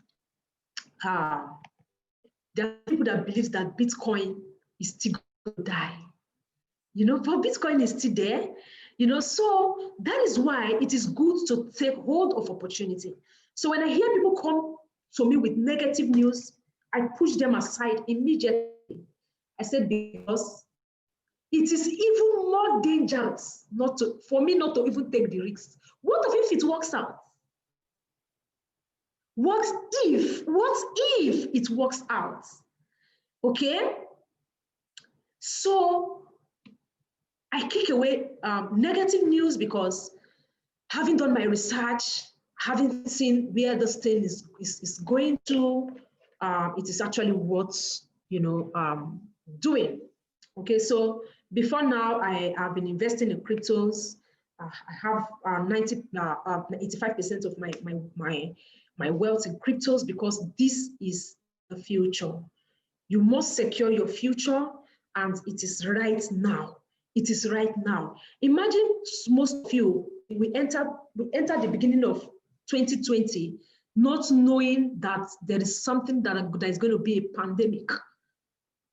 there are people that believe that Bitcoin is still going to die. You know, but Bitcoin is still there. You know, so that is why it is good to take hold of opportunity. So when I hear people come to me with negative news, I push them aside immediately. I said, because it is even more dangerous for me not to even take the risks. What if it works out? What if it works out? Okay? So I kick away negative news because having done my research, having seen where this thing is going to, it is actually worth, you know, doing. Okay, so before now, I have been investing in cryptos. I have 85% of my wealth in cryptos because this is the future. You must secure your future, and it is right now. It is right now. Imagine most of you, we entered the beginning of 2020 not knowing that there is something that is going to be a pandemic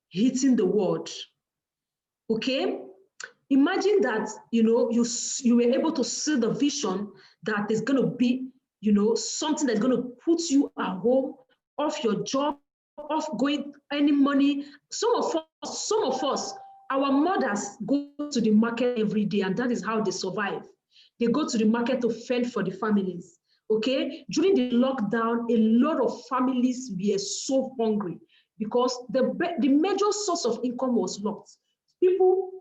hitting the world. Okay, imagine that, you know, you were able to see the vision that there's going to be, you know, something that's going to put you at home, off your job, off going any money. Some of us, our mothers go to the market every day, and that is how they survive. They go to the market to fend for the families. Okay, during the lockdown, a lot of families were so hungry because the major source of income was locked. People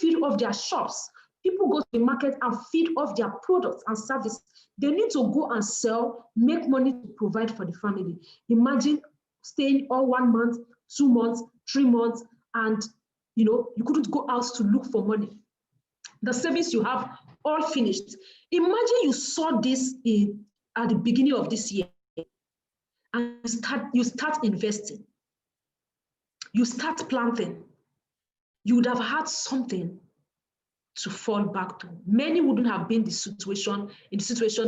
feed off their shops. People go to the market and feed off their products and services. They need to go and sell, make money to provide for the family. Imagine staying all 1 month, 2 months, 3 months, and you know, you couldn't go out to look for money. The savings you have all finished. Imagine you saw this at the beginning of this year, and you start investing. You start planting. You would have had something to fall back to. Many wouldn't have been in the situation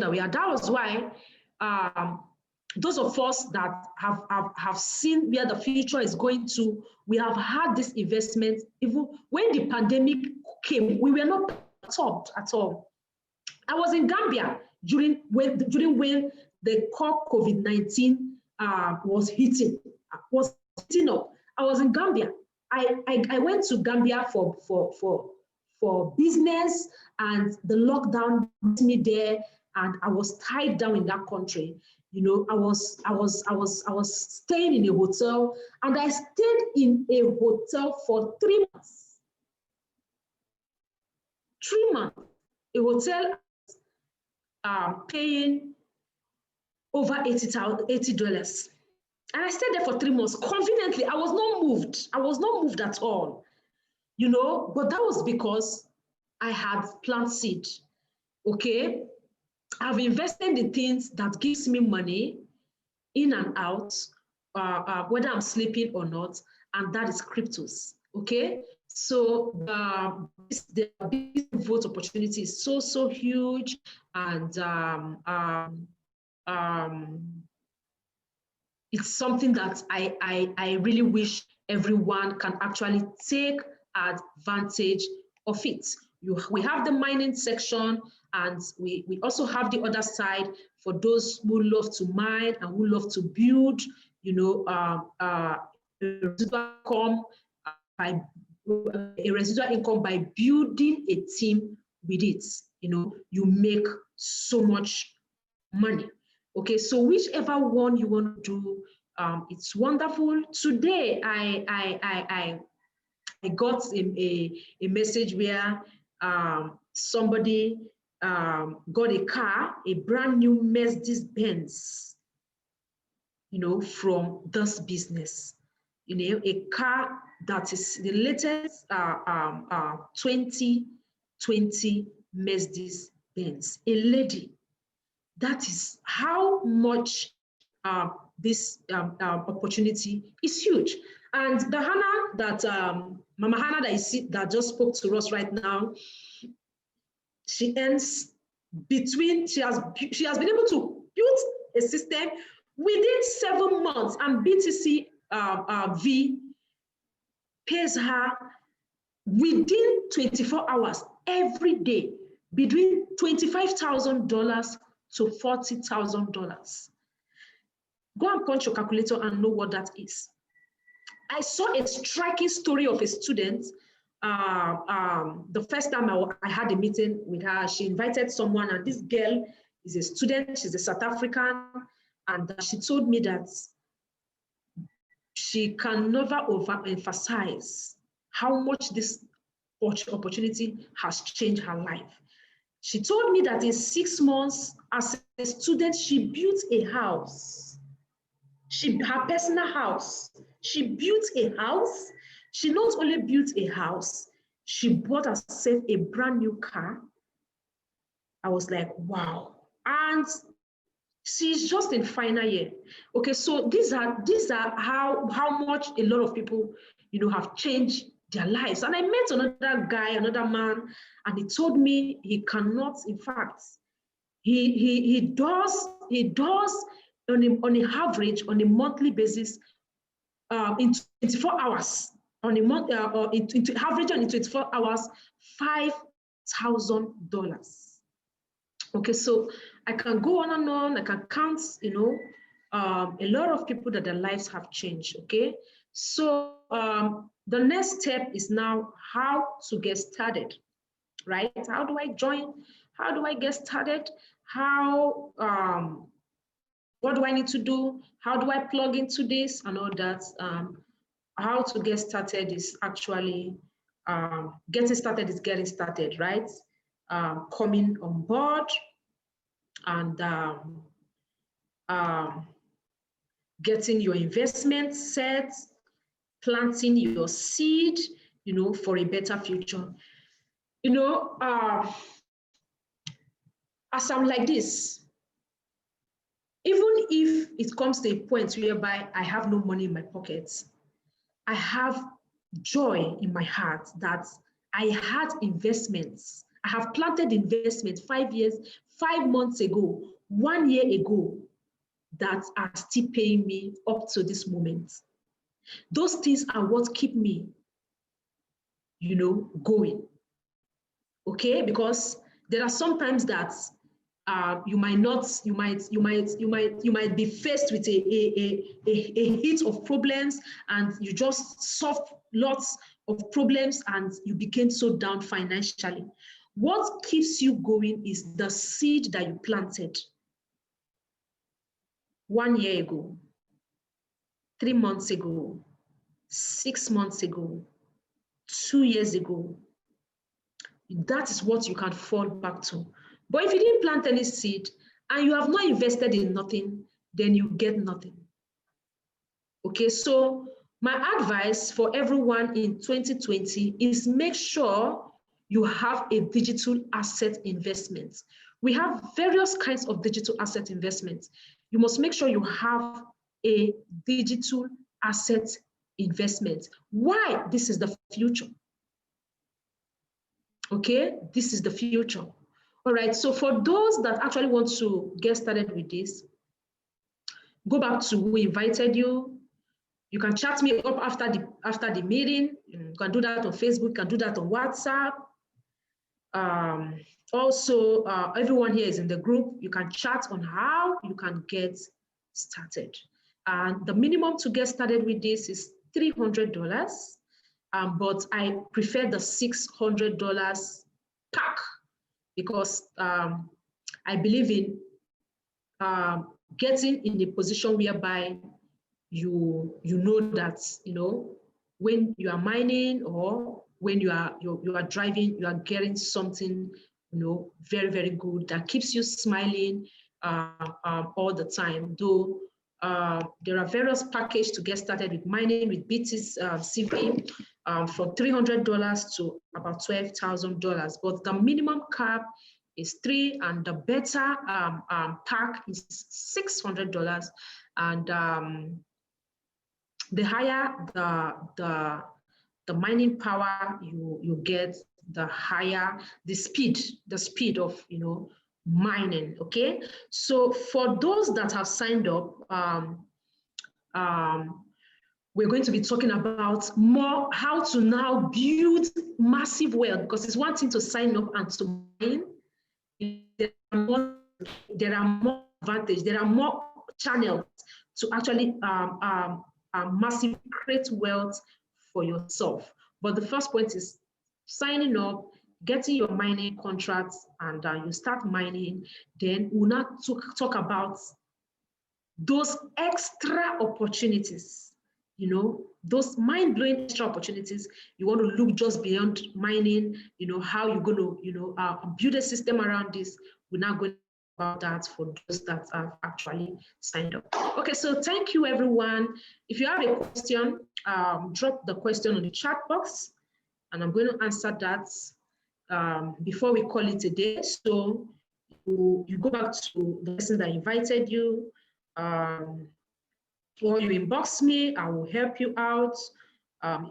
that we are. That was why those of us that have seen where the future is going to, we have had this investment. Even when the pandemic came, we were not perturbed at all. I was in Gambia during when the COVID-19 was hitting up. I was in Gambia. I went to Gambia for business, and the lockdown put me there, and I was tied down in that country. You know, I was staying in a hotel, and I stayed in a hotel for 3 months. 3 months, a hotel paying over $80. And I stayed there for 3 months. Conveniently, I was not moved. I was not moved at all. You know, but that was because I had planted seed. Okay, I've invested in things that gives me money in and out, whether I'm sleeping or not, and that is cryptos. Okay, so the Vault opportunity is so huge, and it's something that I really wish everyone can actually take advantage of it. We have the mining section, and we also have the other side for those who love to mine and who love to build, you know, a residual income by building a team with it. You know, you make so much money. Okay, so whichever one you want to do, it's wonderful. Today, got a message where somebody got a car, a brand new Mercedes-Benz, from this business. A car that is the latest 2020 Mercedes-Benz. A lady. That is how much this opportunity is huge. And the Hannah that Mama Hannah that just spoke to us right now, she earns she has been able to build a system within 7 months, and BTC V pays her within 24 hours every day between $25,000 to $40,000. Go and punch your calculator and know what that is. I saw a striking story of a student. The first time I had a meeting with her, she invited someone, and this girl is a student, she's a South African, and she told me that she can never overemphasize how much this opportunity has changed her life. She told me that in 6 months, as a student, she built a house. Her personal house. She built a house. She not only built a house, she bought herself a brand new car. I was like, wow. And she's just in final year. Okay, so these are how much a lot of people, have changed their lives. And I met another guy, another man, and he told me he cannot, in fact, he does on an average, on a monthly basis, in 24 hours, on a month, average on 24 hours, $5,000. Okay, so I can go on and on. I can count, a lot of people that their lives have changed. Okay, so the next step is now how to get started, right? How do I join? How do I get started? How, what do I need to do? How do I plug into this and all that? How to get started is actually, getting started, right? Coming on board and getting your investment set, planting your seed, for a better future. As I'm like this, even if it comes to a point whereby I have no money in my pockets, I have joy in my heart that I had investments. I have planted investments 5 months ago, 1 year ago, that are still paying me up to this moment. Those things are what keep me, going. Okay, because there are sometimes that you might be faced with a heat of problems, and you just solve lots of problems and you became so down financially. What keeps you going is the seed that you planted 1 year ago, 3 months ago, 6 months ago, 2 years ago. That is what you can fall back to. But if you didn't plant any seed and you have not invested in nothing, then you get nothing. Okay, so my advice for everyone in 2020 is make sure you have a digital asset investment. We have various kinds of digital asset investments. You must make sure you have a digital asset investment. Why? This is the future. Okay, this is the future. All right, so for those that actually want to get started with this, go back to who invited you. You can chat me up after the meeting. You can do that on Facebook, you can do that on WhatsApp. Also, everyone here is in the group. You can chat on how you can get started. And the minimum to get started with this is $300. But I prefer the $600 pack because I believe in getting in a position whereby you know that when you are mining or when you are driving, you are getting something, very, very good that keeps you smiling all the time. Though there are various packages to get started with mining with BT's CV from $300 to about $12,000, but the minimum cap is $3, and the better pack is $600, and the higher the mining power you get, the higher the speed of mining. Okay, so for those that have signed up, we're going to be talking about more how to now build massive wealth, because it's one thing to sign up and to mine. There are more advantages, there are more channels to actually massive create wealth for yourself. But the first point is signing up, getting your mining contracts, and you start mining. Then we'll not talk about those extra opportunities, those mind-blowing extra opportunities. You want to look just beyond mining, how you're going to, build a system around this. We're not going to talk about that for those that have actually signed up. Okay, so thank you, everyone. If you have a question, drop the question on the chat box, and I'm going to answer that before we call it a day. So you go back to the person that invited you, or you inbox me, I will help you out,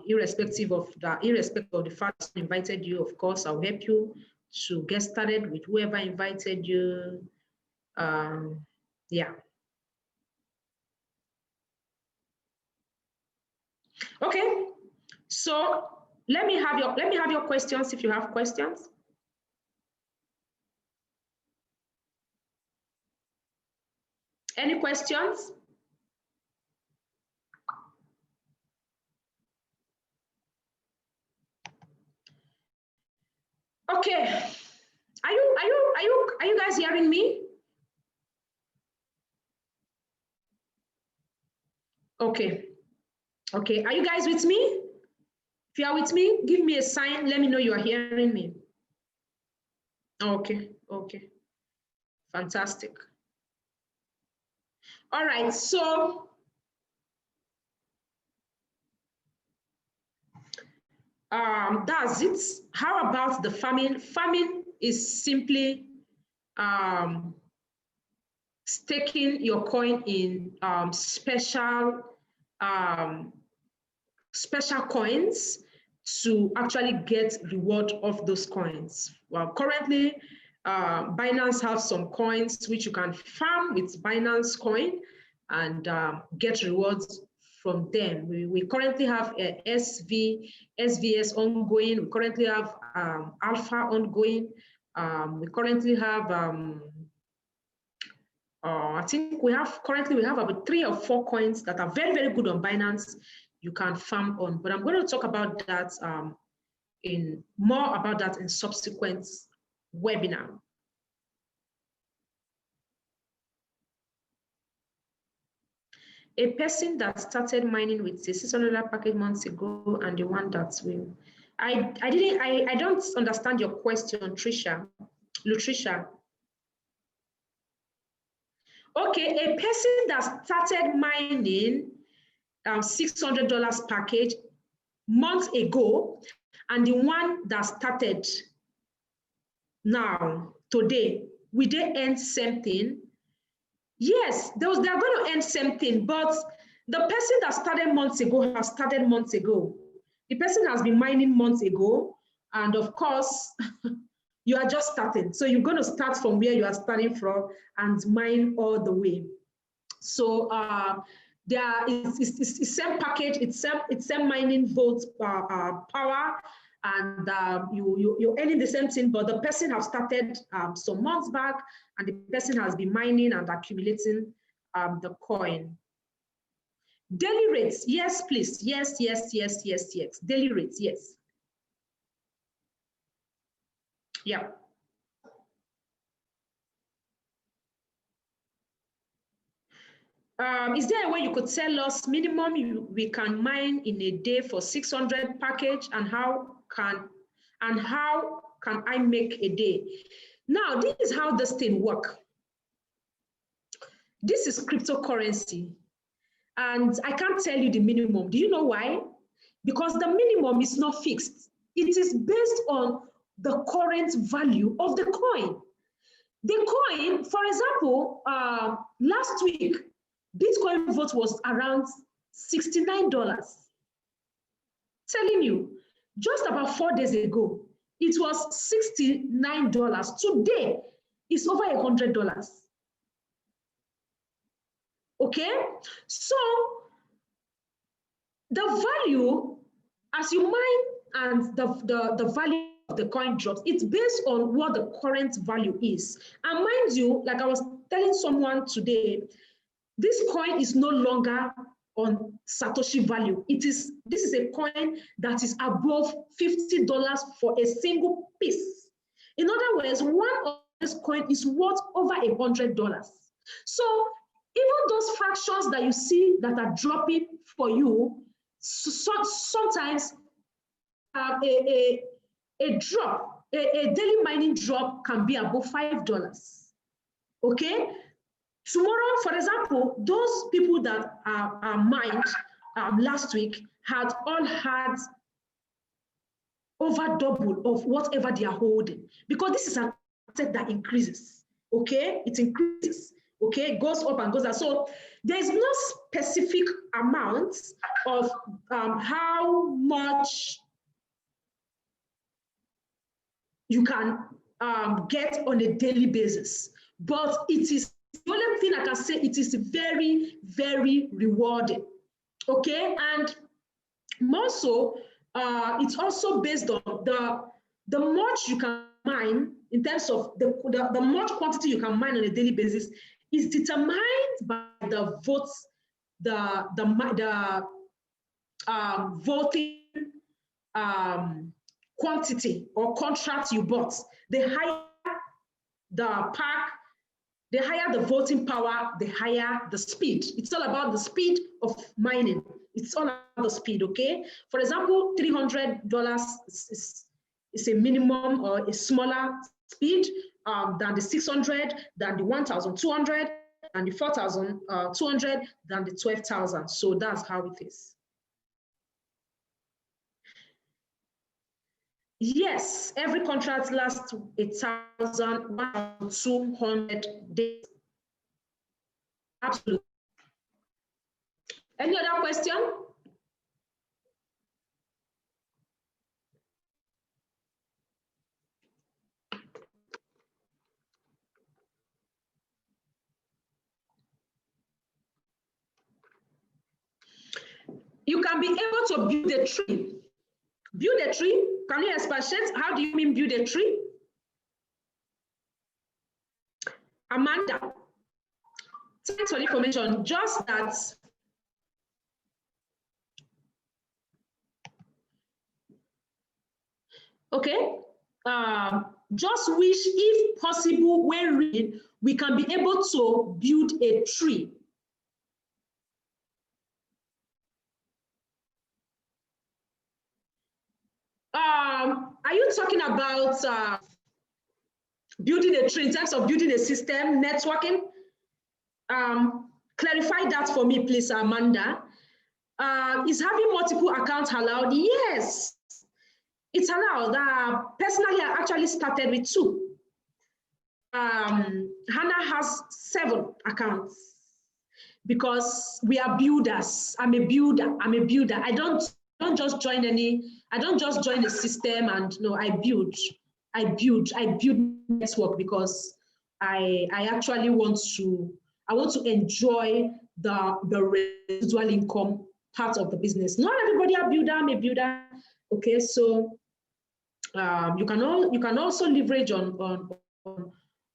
irrespective of the fact that I invited you. Of course, I'll help you to get started with whoever invited you. Yeah. Okay, so let me have your questions if you have questions. Any questions? Okay, are you guys hearing me? Okay, are you guys with me? If you are with me, give me a sign, let me know you are hearing me. Okay, fantastic. All right, so that's it. How about the farming? Farming is simply staking your coin in special coins to actually get reward of those coins. Well, currently, Binance have some coins which you can farm with Binance coin and get rewards from them. We currently have SVS ongoing. We currently have Alpha ongoing. We currently have I think we have about 3 or 4 coins that are very, very good on Binance you can farm on. But I'm going to talk about that more about that in subsequent webinar. A person that started mining with a $600 package months ago and the one that will. I don't understand your question, Lutricia. Okay, a person that started mining $600 package months ago and the one that started now, today, will they earn something? Yes, they're going to earn something, but the person that started months ago has started months ago. The person has been mining months ago, and of course, you are just starting. So you're going to start from where you are starting from and mine all the way. So it's same package, it's same mining Vault power, and you're earning the same thing, but the person has started some months back, and the person has been mining and accumulating the coin. Daily rates, yes, please. Yes. Daily rates, yes. Yeah. Is there a way you could tell us minimum we can mine in a day for 600 package, and how can I make a day? Now, this is how this thing works. This is cryptocurrency, and I can't tell you the minimum. Do you know why? Because the minimum is not fixed. It is based on the current value of the coin. The coin, for example, last week, Bitcoin Vault was around $69. Telling you, just about 4 days ago, it was $69. Today, it's over $100. Okay? So, the value, as you mine and the value of the coin drops, it's based on what the current value is. And mind you, like I was telling someone today, this coin is no longer on Satoshi value. This is a coin that is above $50 for a single piece. In other words, one of this coin is worth over $100. So even those fractions that you see that are dropping for you, sometimes a daily mining drop can be above $5. Okay? Tomorrow, for example, those people that are mined last week had all had over double of whatever they are holding, because this is an asset that increases. Okay, it increases. Okay, it goes up and goes down. So there is no specific amount of how much you can get on a daily basis, but it is the only thing I can say, it is very, very rewarding. Okay, and more so, it's also based on the much you can mine in terms of the much quantity you can mine on a daily basis is determined by the votes, the voting quantity or contract you bought. The higher the pack, the higher the voting power, the higher the speed. It's all about the speed of mining. It's all about the speed, okay? For example, $300 is a minimum or a smaller speed than the 600, than the 1,200, than the 4,200, than the 12,000. So that's how it is. Yes, every contract lasts 1,200 days. Absolutely. Any other question? You can be able to build a tree. Build a tree? Can you expatiate? How do you mean build a tree? Amanda, thanks for the information. Just that okay. Just wish, if possible, when reading, we can be able to build a tree. Are you talking about building a tree in terms of building a system, networking? Clarify that for me, please, Amanda. Is having multiple accounts allowed? Yes, it's allowed. Personally, I actually started with 2. Hannah has 7 accounts because we are builders. I'm a builder. I don't just join the system and no, I build network because I actually want to enjoy the residual income part of the business. Not everybody are builder, I'm a builder. Okay, so you can also leverage on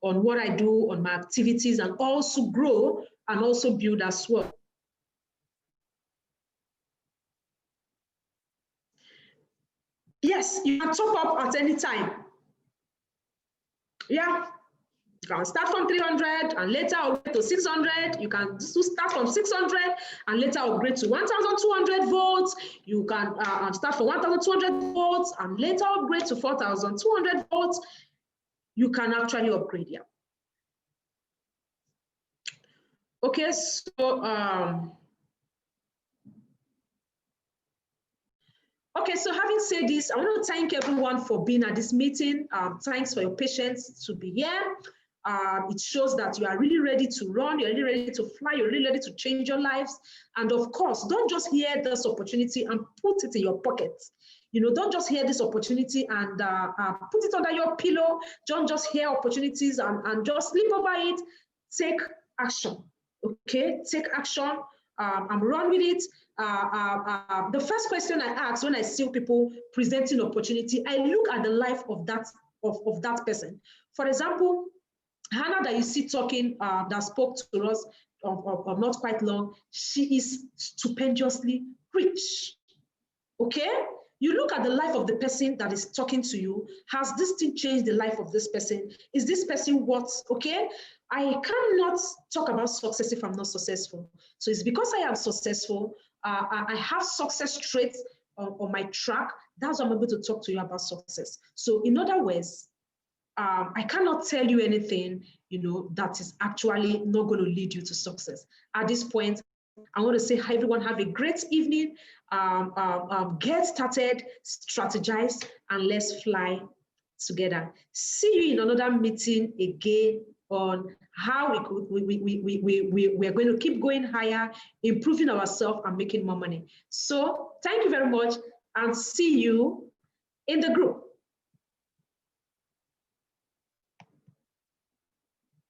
what I do, on my activities, and also grow and also build as well. Yes, you can top up at any time. Yeah, You can start from 300 and later upgrade to 600. You can start from 600 and later upgrade to 1,200 volts. You can start from 1,200 volts and later upgrade to 4,200 volts. You can actually upgrade, yeah. Okay, so okay, so having said this, I want to thank everyone for being at this meeting. Thanks for your patience to be here. It shows that you are really ready to run, you're really ready to fly, you're really ready to change your lives. And of course, don't just hear this opportunity and put it in your pocket. You know, don't just hear this opportunity and put it under your pillow. Don't just hear opportunities and just sleep over it. Take action, okay? Take action and run with it. The first question I ask when I see people presenting opportunity, I look at the life of that person. For example, Hannah that you see talking, that spoke to us of not quite long, she is stupendously rich, okay? You look at the life of the person that is talking to you. Has this thing changed the life of this person? Is this person what, okay? I cannot talk about success if I'm not successful. So it's because I am successful, I have success traits on my track. That's why I'm able to talk to you about success. So in other words, I cannot tell you anything, you know, that is actually not going to lead you to success. At this point, I want to say, hi, everyone, have a great evening. Get started, strategize, and let's fly together. See you in another meeting again on how we're going to keep going higher, improving ourselves and making more money. So thank you very much and see you in the group.